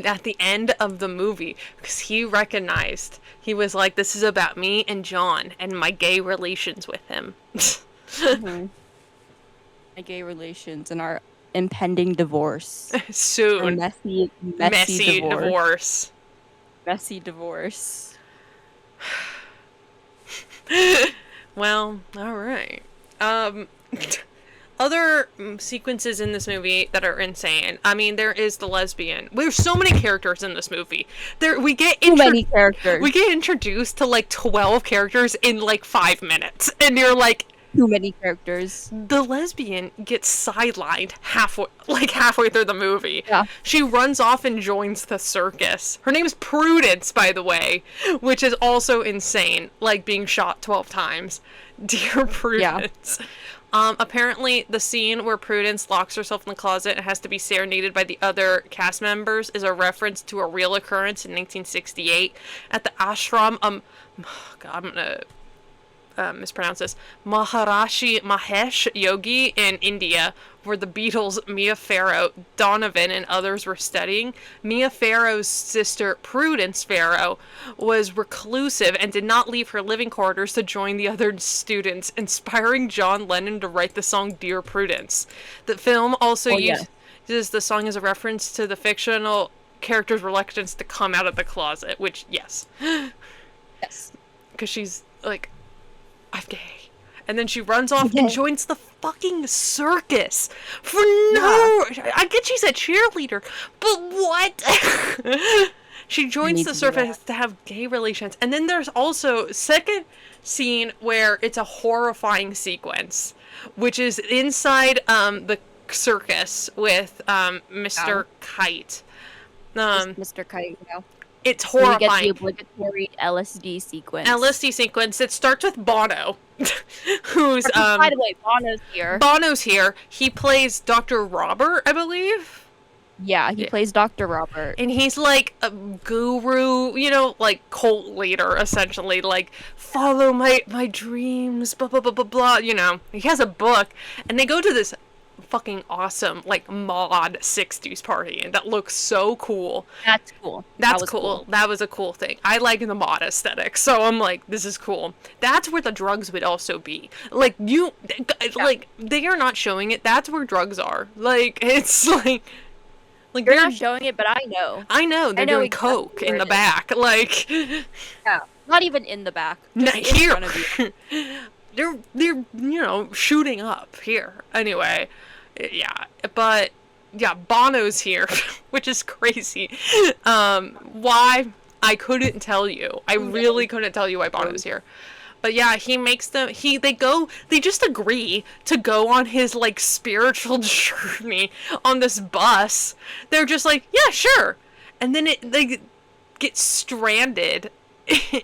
at the end of the movie, because he recognized, he was like, this is about me and John and my gay relations with him. Mm-hmm. My gay relations and our impending divorce. Soon. Our messy divorce. Messy divorce. Well, all right. Other sequences in this movie that are insane. I mean, there is the lesbian. There's so many characters in this movie. We get too many characters. We get introduced to like 12 characters in like 5 minutes, and you're like, too many characters. The lesbian gets sidelined halfway through the movie. Yeah. She runs off and joins the circus. Her name is Prudence, by the way, which is also insane, like being shot 12 times. Dear Prudence. Yeah. Apparently, the scene where Prudence locks herself in the closet and has to be serenaded by the other cast members is a reference to a real occurrence in 1968 at the ashram. God, I'm gonna mispronounce this. Maharishi Mahesh Yogi in India, where the Beatles, Mia Farrow, Donovan, and others were studying. Mia Farrow's sister, Prudence Farrow, was reclusive and did not leave her living quarters to join the other students, inspiring John Lennon to write the song Dear Prudence. The film also uses the song as a reference to the fictional character's reluctance to come out of the closet, which, yes. Yes. Because she's like, I'm gay. And then she runs off and joins the fucking circus for I get she's a cheerleader, but what? She joins the circus to have gay relations. And then there's also second scene where it's a horrifying sequence, which is inside the circus with Mr. Kite. Mr. Kite, It's horrifying. We get the obligatory LSD sequence. It starts with Bono, who's by the way, Bono's here. He plays Dr. Robert, I believe. Yeah, he plays Dr. Robert. And he's like a guru, like cult leader, essentially. Like, follow my dreams, blah, blah, blah, blah, blah, He has a book, and they go to this fucking awesome, like, mod 60s party, and that looks so cool. That's cool. That's cool. That was a cool thing. I like the mod aesthetic, so I'm like, this is cool. That's where the drugs would also be. Like, like, they are not showing it. That's where drugs are. Like, it's like they're not showing it, but I know. I know. They're doing exactly coke in the back. Like, yeah. Not even in the back. Just here. In front of you. They're shooting up here. Anyway. Yeah, but yeah, Bono's here, which is crazy. Why? I couldn't tell you. I really couldn't tell you why Bono's here. But yeah, he makes them, they just agree to go on his, like, spiritual journey on this bus. They're just like, yeah, sure. And then they get stranded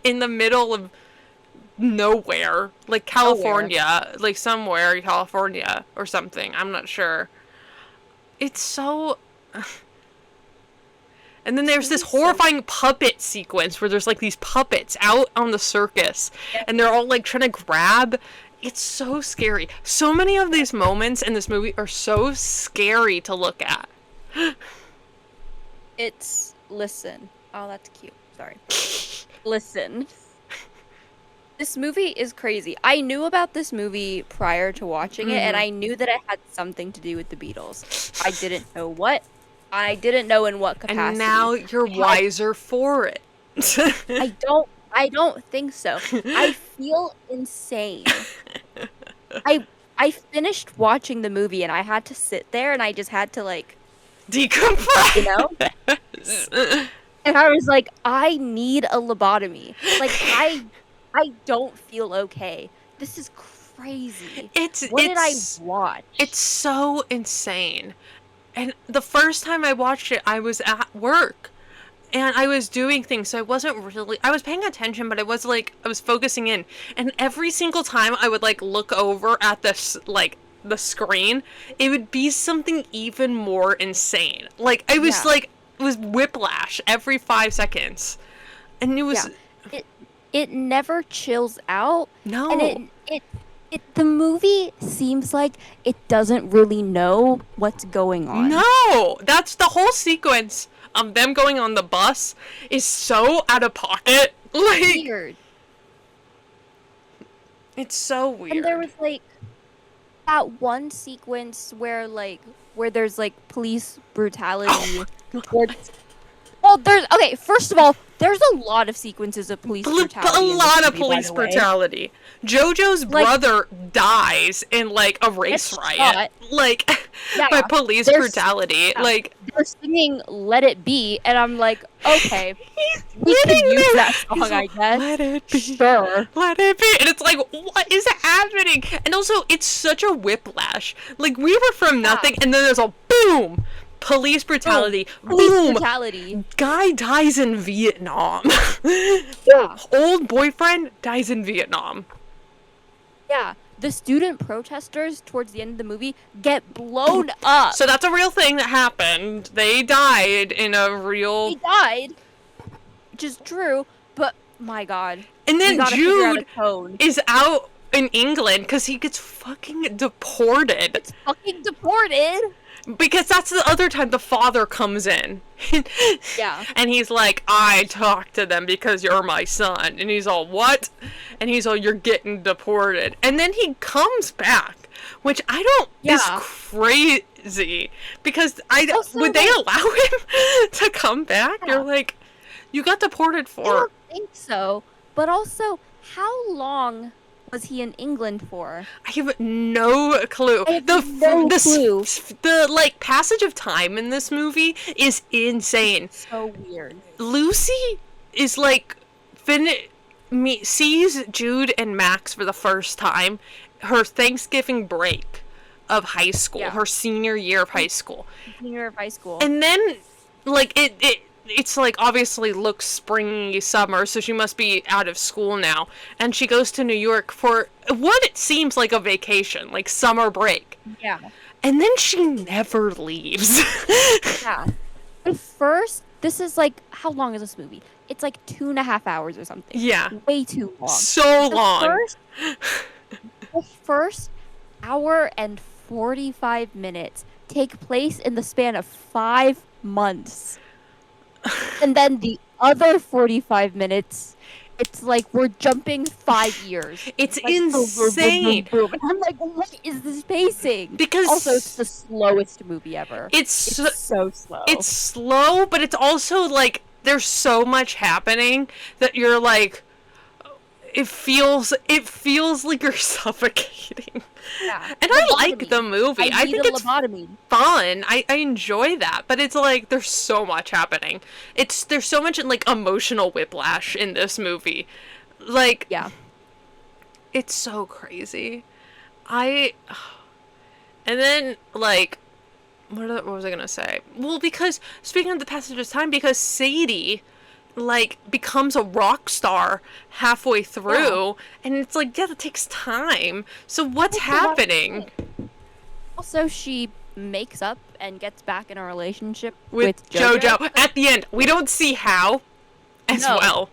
in the middle of nowhere, like California, like somewhere in California or something. I'm not sure. It's so. And then there's this horrifying puppet sequence where there's like these puppets out on the circus, and they're all like trying to grab. It's so scary. So many of these moments in this movie are so scary to look at. Listen. Oh, that's cute. Sorry. Listen. This movie is crazy. I knew about this movie prior to watching it, and I knew that it had something to do with the Beatles. I didn't know what. I didn't know in what capacity. And now you're wiser for it. I don't think so. I feel insane. I finished watching the movie, and I had to sit there, and I just had to, like, decompress. And I was like, I need a lobotomy. Like, I don't feel okay. This is crazy. What did I watch? It's so insane. And the first time I watched it, I was at work. And I was doing things, so I was paying attention, but I was focusing in. And every single time I would, like, look over at this, like, the screen, it would be something even more insane. Like, I was, it was whiplash every 5 seconds. And it was... Yeah. It never chills out. No. And the movie seems like it doesn't really know what's going on. No! That's the whole sequence of them going on the bus is so out of pocket. Like, weird. It's so weird. And there was, like, that one sequence where there's, like, police brutality. Well, first of all, there's a lot of sequences of police brutality. A lot of police brutality. JoJo's brother dies in, like, a race riot. Like, by police brutality. Like, they're singing Let It Be, and I'm like, okay, we can use that song, I guess. Let it be. Sure. Let it be. And it's like, what is happening? And also, it's such a whiplash. Like, we were from nothing, and then there's a boom! Police brutality. Boom! Brutality. Guy dies in Vietnam. Yeah. Old boyfriend dies in Vietnam. Yeah. The student protesters towards the end of the movie get blown up. So that's a real thing that happened. They died in a real... They died. Which is true, but my god. And then Jude is out in England because he gets fucking deported. It's fucking deported. Because that's the other time the father comes in. Yeah. And he's like, I talked to them because you're my son. And he's all, what? And he's all, you're getting deported. And then he comes back, which I don't, is crazy. Because would they allow him to come back? Yeah. You're like, you got deported for... I don't think so. But also, how long... was he in England for? I have no clue. The like passage of time in this movie is insane. It's so weird. Lucy is like sees Jude and Max for the first time her Thanksgiving break of high school, her senior year of high school. And then like it's like obviously looks springy summer, so she must be out of school now. And she goes to New York for what it seems like a vacation, like summer break. Yeah. And then she never leaves. Yeah. At first, this is like, how long is this movie? It's like 2.5 hours or something. Yeah. Way too long. So long. The first hour and 45 minutes take place in the span of 5 months. And then the other 45 minutes, it's like we're jumping 5 years. It's like, insane. Boom. And I'm like, what is this pacing? Because also, it's the slowest movie ever. It's so slow. It's slow, but it's also like there's so much happening that you're like, it feels like you're suffocating. Yeah. And I like the movie. I think it's lobotomy. Fun. I enjoy that, but it's like there's so much happening. There's so much like emotional whiplash in this movie. Like, yeah. It's so crazy. And then like what was I gonna say? Well, because speaking of the passage of time, because Sadie like becomes a rock star halfway through, and it's like, that takes time. So what's happening? Also, she makes up and gets back in a relationship with JoJo at the end. We don't see how well.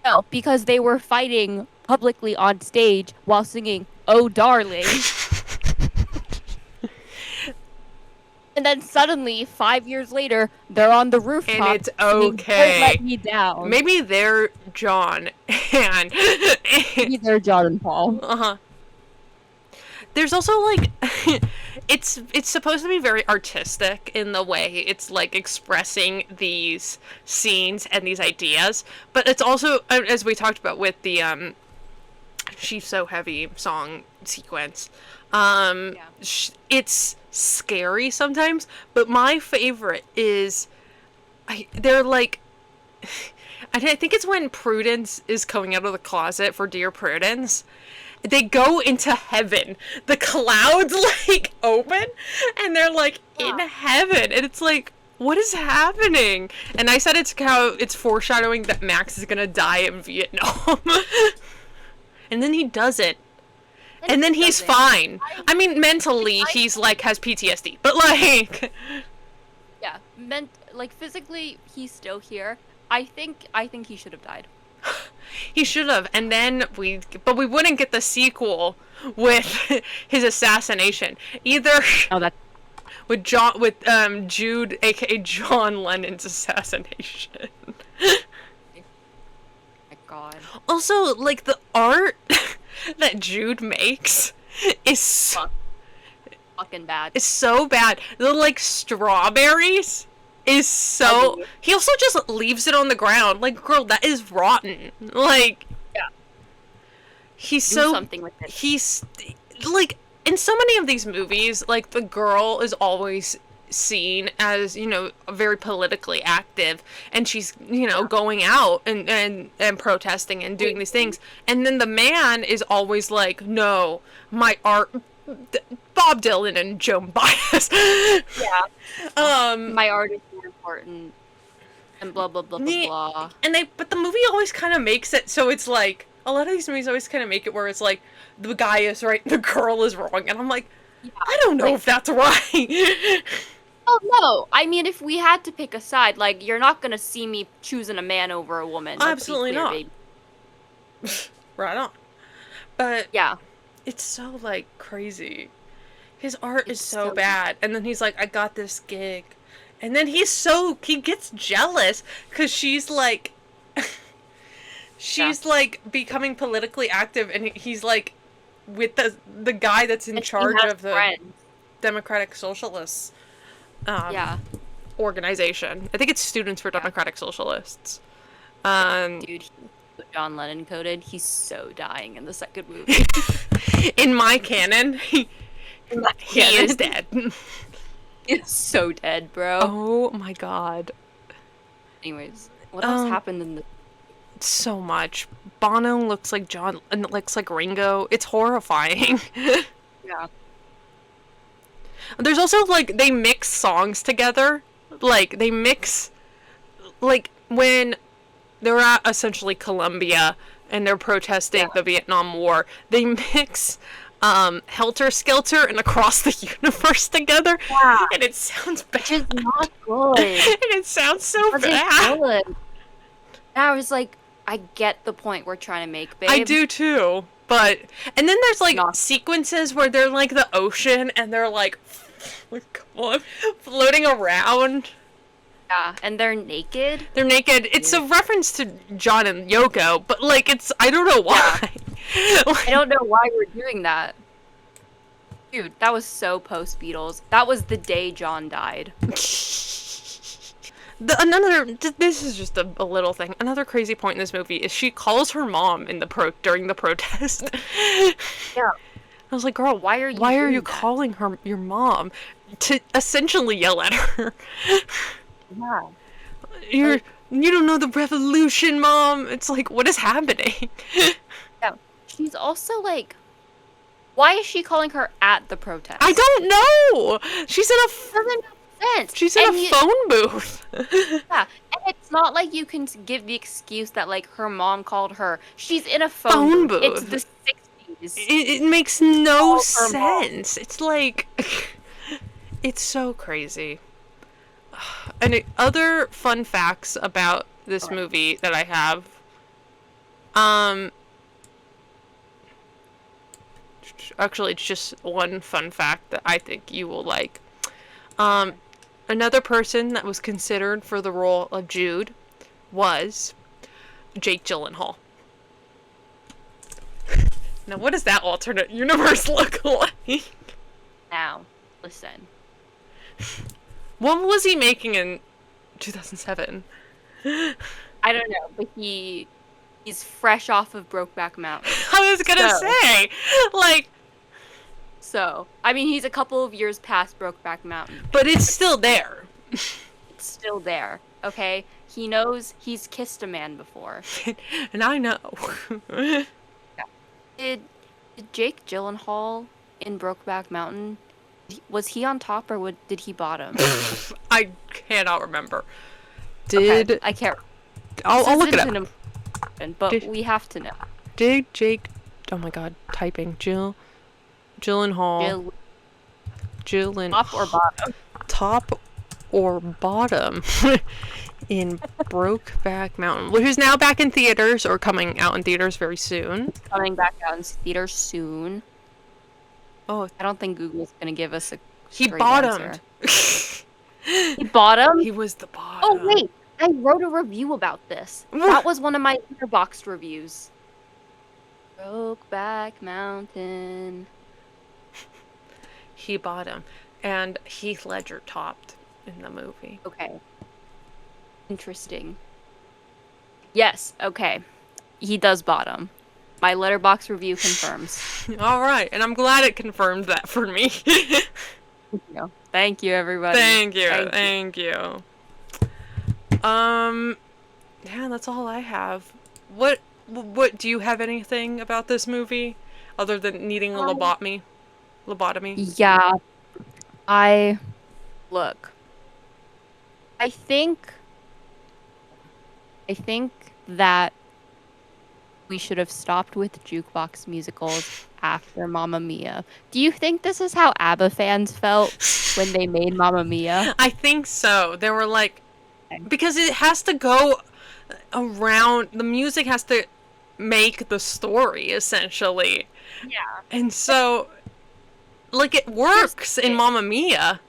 No, because they were fighting publicly on stage while singing "Oh Darling." And then suddenly, 5 years later, they're on the rooftop. And it's okay. Don't let me down. Maybe they're John and... Maybe they're John and Paul. Uh-huh. There's also, like... it's supposed to be very artistic in the way it's, like, expressing these scenes and these ideas. But it's also, as we talked about with the, She's So Heavy song sequence, it's scary sometimes, but my favorite is they're like I think it's when Prudence is coming out of the closet for Dear Prudence. They go into heaven. The clouds like open and they're like in heaven, and it's like, what is happening? And I said it's how it's foreshadowing that Max is gonna die in Vietnam. And then he doesn't. And then he's fine. I mean, mentally, he's, like, has PTSD. But, like... Yeah. Like, physically, he's still here. I think he should have died. He should have. And then but we wouldn't get the sequel with his assassination. Either... Oh, with Jude, aka John Lennon's assassination. My God. Also, like, the art that Jude makes is fucking bad. It's so bad. The, like, strawberries is so... Ugly. He also just leaves it on the ground. Like, girl, that is rotten. Like... Yeah. He's Do so... something with it. He's... Like, in so many of these movies, like, the girl is always seen as, you know, very politically active, and she's, you know, going out and protesting and doing these things, and then the man is always like, no, my art, Bob Dylan and Joan Baez. Yeah. My art is more important, and blah blah blah blah blah. But the movie always kind of makes it so it's like, a lot of these movies always kind of make it where it's like, the guy is right, the girl is wrong, and I'm like, yeah, I don't know if that's right. Oh, no. I mean, if we had to pick a side, like, you're not gonna see me choosing a man over a woman. Absolutely clear, not. Baby. Right on. But yeah, it's so, like, crazy. His art is so bad. And then he's like, I got this gig. And then he gets jealous because she's like, like, becoming politically active, and he's like, with the guy that's in charge of the Democratic Socialists. Organization. I think it's Students for Democratic Socialists. Dude, John Lennon coded. He's so dying in the second movie. In my canon, he is dead. He's so dead, bro. Oh my God. Anyways, what else happened in the... So much. Bono looks like Ringo. It's horrifying. Yeah. There's also, like, they mix songs together. Like, they mix, like, when they're at, essentially, Colombia, and they're protesting the Vietnam War, they mix, Helter Skelter and Across the Universe together, and it sounds bad. Which is not good. And it sounds so bad. Good. And I was like, I get the point we're trying to make, babe. I do, too. But, and then there's, like, sequences where they're, like, the ocean, and they're, like, floating around. Yeah, and they're naked. They're naked. It's a reference to John and Yoko, but, like, I don't know why. Yeah. I don't know why we're doing that. Dude, that was so post-Beatles. That was the day John died. This is just a little thing. Another crazy point in this movie is she calls her mom during the protest. Yeah. I was like, girl, why are you calling her your mom to essentially yell at her? Yeah. You don't know the revolution, Mom. It's like, what is happening? Yeah. She's also like, why is she calling her at the protest? I don't know. She's in a doesn't make sense. She's in a phone booth. Yeah, and it's not like you can give the excuse that like her mom called her. She's in a phone booth. It's the 60s. It makes no sense. It's like, it's so crazy. And other fun facts about this movie that I have, actually, it's just one fun fact that I think you will like. Another person that was considered for the role of Jude was Jake Gyllenhaal. Now, what does that alternate universe look like? Now, listen. What was he making in 2007? I don't know, but he's fresh off of Brokeback Mountain. I was gonna say, like... So, I mean, he's a couple of years past Brokeback Mountain. But it's still there. It's still there, okay? He knows he's kissed a man before. And I know. Yeah. Did Jake Gyllenhaal in Brokeback Mountain, was he on top or did he bottom? I cannot remember. I can't. I'll look it up. But we have to know. Did Jake... Oh my god, typing. Gyllenhaal. Top or bottom? Top or bottom in Brokeback Mountain, which is now back in theaters or coming out in theaters very soon. Coming back out in theaters soon. Oh, I don't think Google's gonna give us a He bottomed. answer. He bottom? He was the bottom. Oh, wait. I wrote a review about this. That was one of my Letterboxd reviews. Brokeback Mountain. He bottom. And Heath Ledger topped in the movie. Okay. Interesting. Yes, okay. He does bottom. My Letterboxd review confirms. All right, and I'm glad it confirmed that for me. Thank you, everybody. Thank you. Yeah, that's all I have. What do you have anything about this movie other than needing a lobotomy? Yeah. I think that we should have stopped with jukebox musicals after Mamma Mia. Do you think this is how ABBA fans felt when they made Mamma Mia? I think so. They were like, because it has to go around, the music has to make the story, essentially. Yeah. And so, like, it works in Mamma Mia.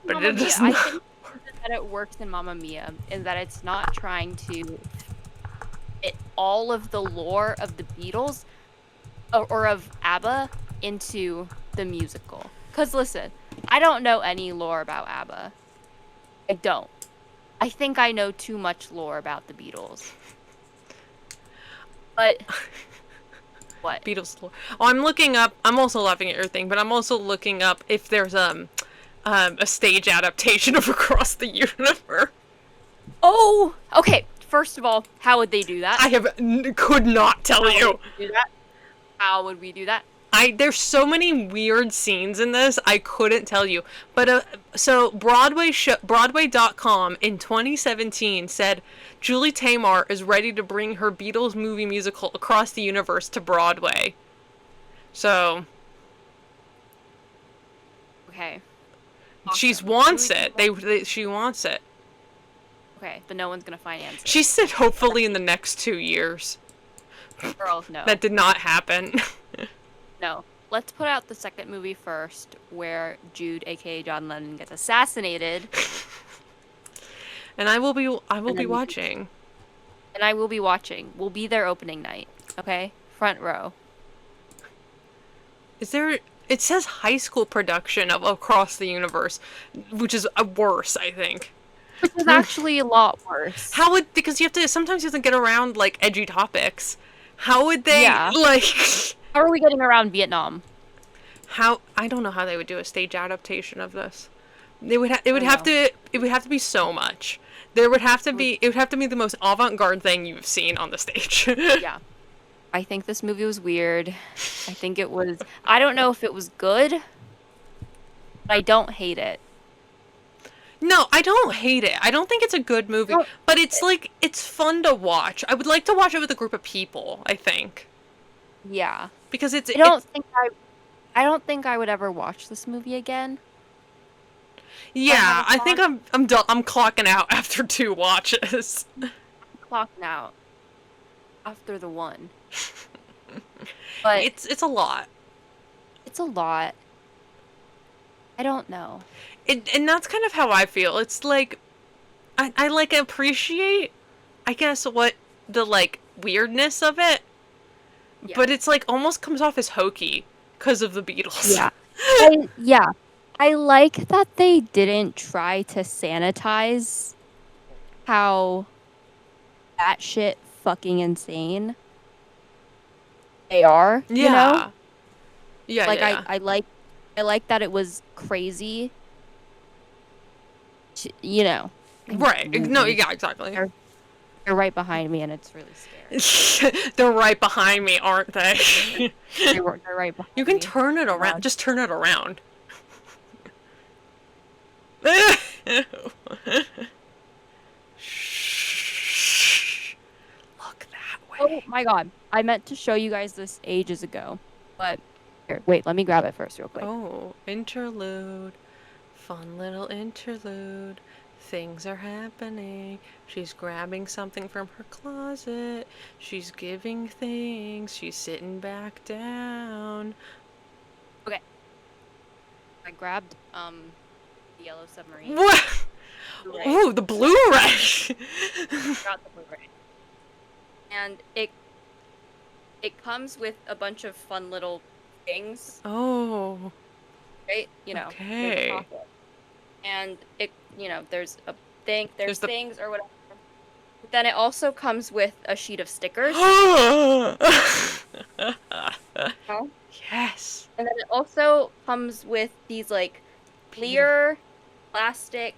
But it does not. I think that it works in Mamma Mia is that it's not trying to fit all of the lore of the Beatles or of ABBA into the musical. Because listen, I don't know any lore about ABBA. I don't. I think I know too much lore about the Beatles. But what? Beatles lore. Oh, I'm looking up. I'm also laughing at your thing, but I'm also looking up if there's a stage adaptation of Across the Universe. Oh, okay. First of all, how would they do that? Could not tell you. How would we do that? There's so many weird scenes in this, I couldn't tell you. But so Broadway.com in 2017 said Julie Taymor is ready to bring her Beatles movie musical Across the Universe to Broadway. So okay. Awesome. She wants it. She wants it. Okay, but no one's gonna finance it. She said hopefully in the next 2 years. Girl, no. That did not happen. No. Let's put out the second movie first, where Jude, aka John Lennon, gets assassinated. And I will be watching. And I will be watching. We'll be there opening night. Okay? Front row. It says high school production of Across the Universe, which is worse, I think. Which is actually a lot worse. Because sometimes you have to get around, like, edgy topics. How would they, like... How are we getting around Vietnam? I don't know how they would do a stage adaptation of this. It would have to be so much. It would have to be the most avant-garde thing you've seen on the stage. Yeah. I think this movie was weird. I don't know if it was good, but I don't hate it. No, I don't hate it. I don't think it's a good movie, but it's like, it's fun to watch. I would like to watch it with a group of people, I think. Yeah. Because I don't think I would ever watch this movie again. Yeah, I think I'm done. I'm clocking out after 2 watches. I'm clocking out after the 1. But it's a lot. It's a lot. I don't know. And that's kind of how I feel. It's like I like appreciate, I guess, what the like weirdness of it. Yeah. But it's like almost comes off as hokey because of the Beatles. Yeah. I like that they didn't try to sanitize how that shit fucking insane they are. Yeah. You know? Yeah. Like yeah. I like that it was crazy. You know. Right. No, yeah, exactly. They're right behind me, and it's really scary. They're right behind me, aren't they? They're right behind me. You can turn it around. Just turn it around. Shh. Look that way. Oh my god. I meant to show you guys this ages ago. But here, wait, let me grab it first real quick. Oh, interlude. Fun little interlude. Things are happening. She's grabbing something from her closet. She's giving things. She's sitting back down. Okay. I grabbed The Yellow Submarine. What? Blu-ray. Ooh, the Blu-ray. Got the Blu-ray. And it comes with a bunch of fun little things. Oh. Right? You know. Okay. And it, you know, there's a thing, there's things or whatever. But then it also comes with a sheet of stickers. Yes. And then it also comes with these like clear plastic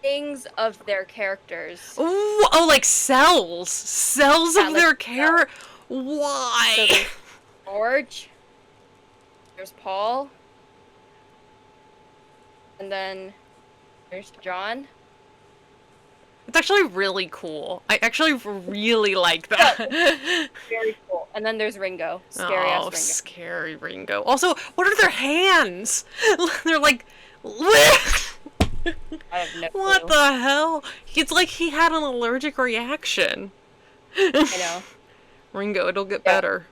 things of their characters. Ooh, oh, like cells of their character. Why? So there's George. There's Paul. And then there's John. It's actually really cool. I actually really like that. Very cool. And then there's Ringo. Scary-ass Ringo. Scary Ringo. Also, what are their hands? They're like... I have no clue. What the hell? It's like he had an allergic reaction. I know. Ringo, it'll get better.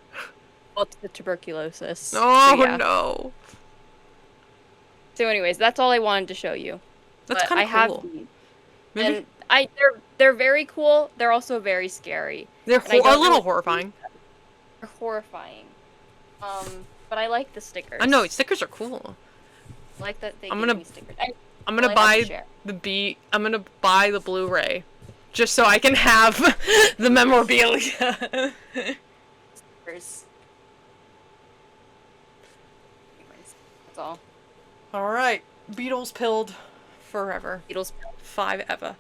Well, it's the tuberculosis. Oh, so, no. So anyways, that's all I wanted to show you. That's kind of cool. I have these. Maybe... And they're very cool. They're also very scary. They're a little horrifying. They're horrifying. But I like the stickers. I know, stickers are cool. I like that they give me stickers. I'm gonna buy I'm gonna buy the Blu-ray, just so I can have the memorabilia. Stickers. Anyways, that's all. All right, Beatles-Pilled forever. Beatles-Pilled. 5 ever.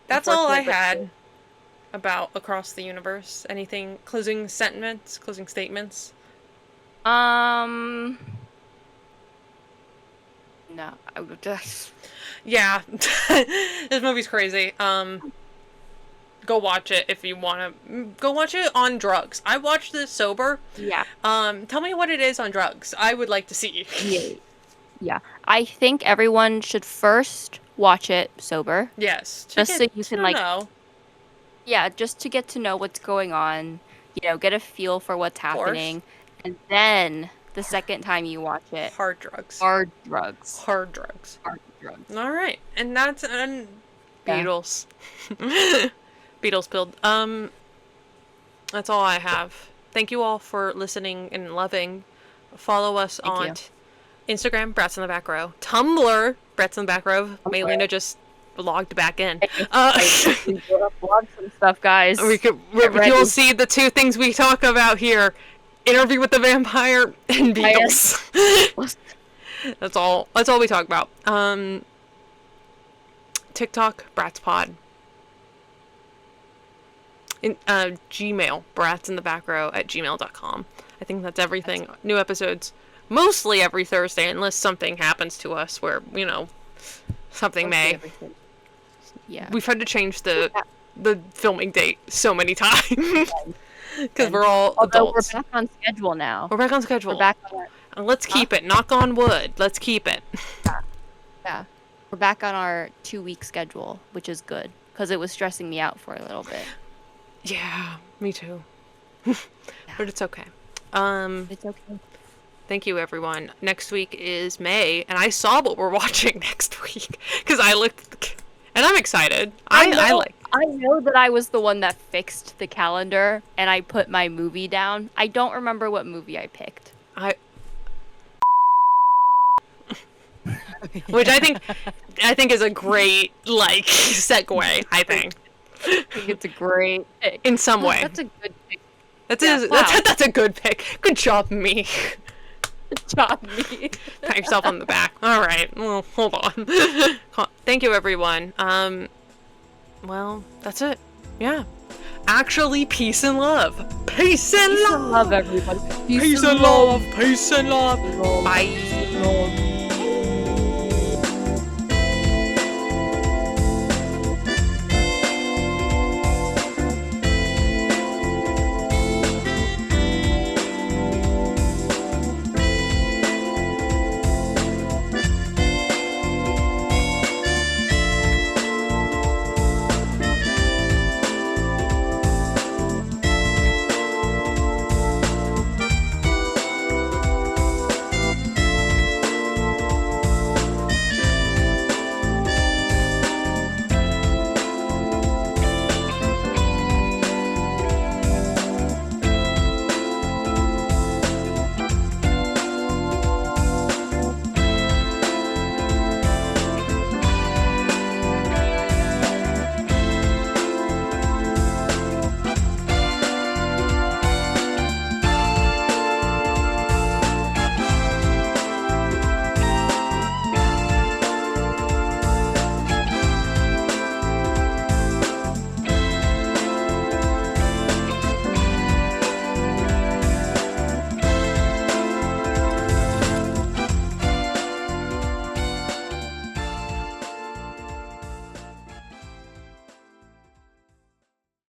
That's all I had about Across the Universe. Anything? Closing sentiments? Closing statements? No, I would just... Yeah. This movie's crazy. Go watch it if you want to. Go watch it on drugs. I watched this sober. Yeah. Tell me what it is on drugs. I would like to see. Yeah. I think everyone should first watch it sober. Yes. Just so you can, like... know. Yeah, just to get to know what's going on. You know, get a feel for what's happening. And then... the second time you watch it. Hard drugs. Hard drugs. Hard drugs. Hard drugs. All right. And that's Beatles. Beatles-Pilled. That's all I have. Thank you all for listening and loving. Follow us on Instagram, Brats in the Back Row. Tumblr, Brats in the Back Row. Maylena just logged back in. Vlog some stuff, guys. You'll see the two things we talk about here. Interview with the Vampire and Beatles. That's all we talk about. TikTok, Brats Pod. Gmail, bratsinthebackrow@gmail.com. I think that's everything. New episodes mostly every Thursday, unless something happens to us where, you know, something may. Yeah. We've had to change the filming date so many times. Because we're all adults. We're back on schedule now. We're back on schedule. We're back on and let's keep it. Knock on wood. Let's keep it. Yeah. We're back on our 2-week schedule, which is good. Because it was stressing me out for a little bit. Yeah, me too. But it's okay. It's okay. Thank you, everyone. Next week is May, and I saw what we're watching next week. Because I looked... And I'm excited. I know that I was the one that fixed the calendar and I put my movie down. I don't remember what movie I picked. Which I think is a great segue, I think. I think it's a great pick. In some way. That's a good pick. That's a good pick. Good job, me. Good job, me. Pat yourself on the back. All right. Well, hold on. Thank you, everyone. Well, that's it. Yeah. Actually, peace and love. Peace and love. Peace and love, everybody. Peace and love. Peace and love. Bye.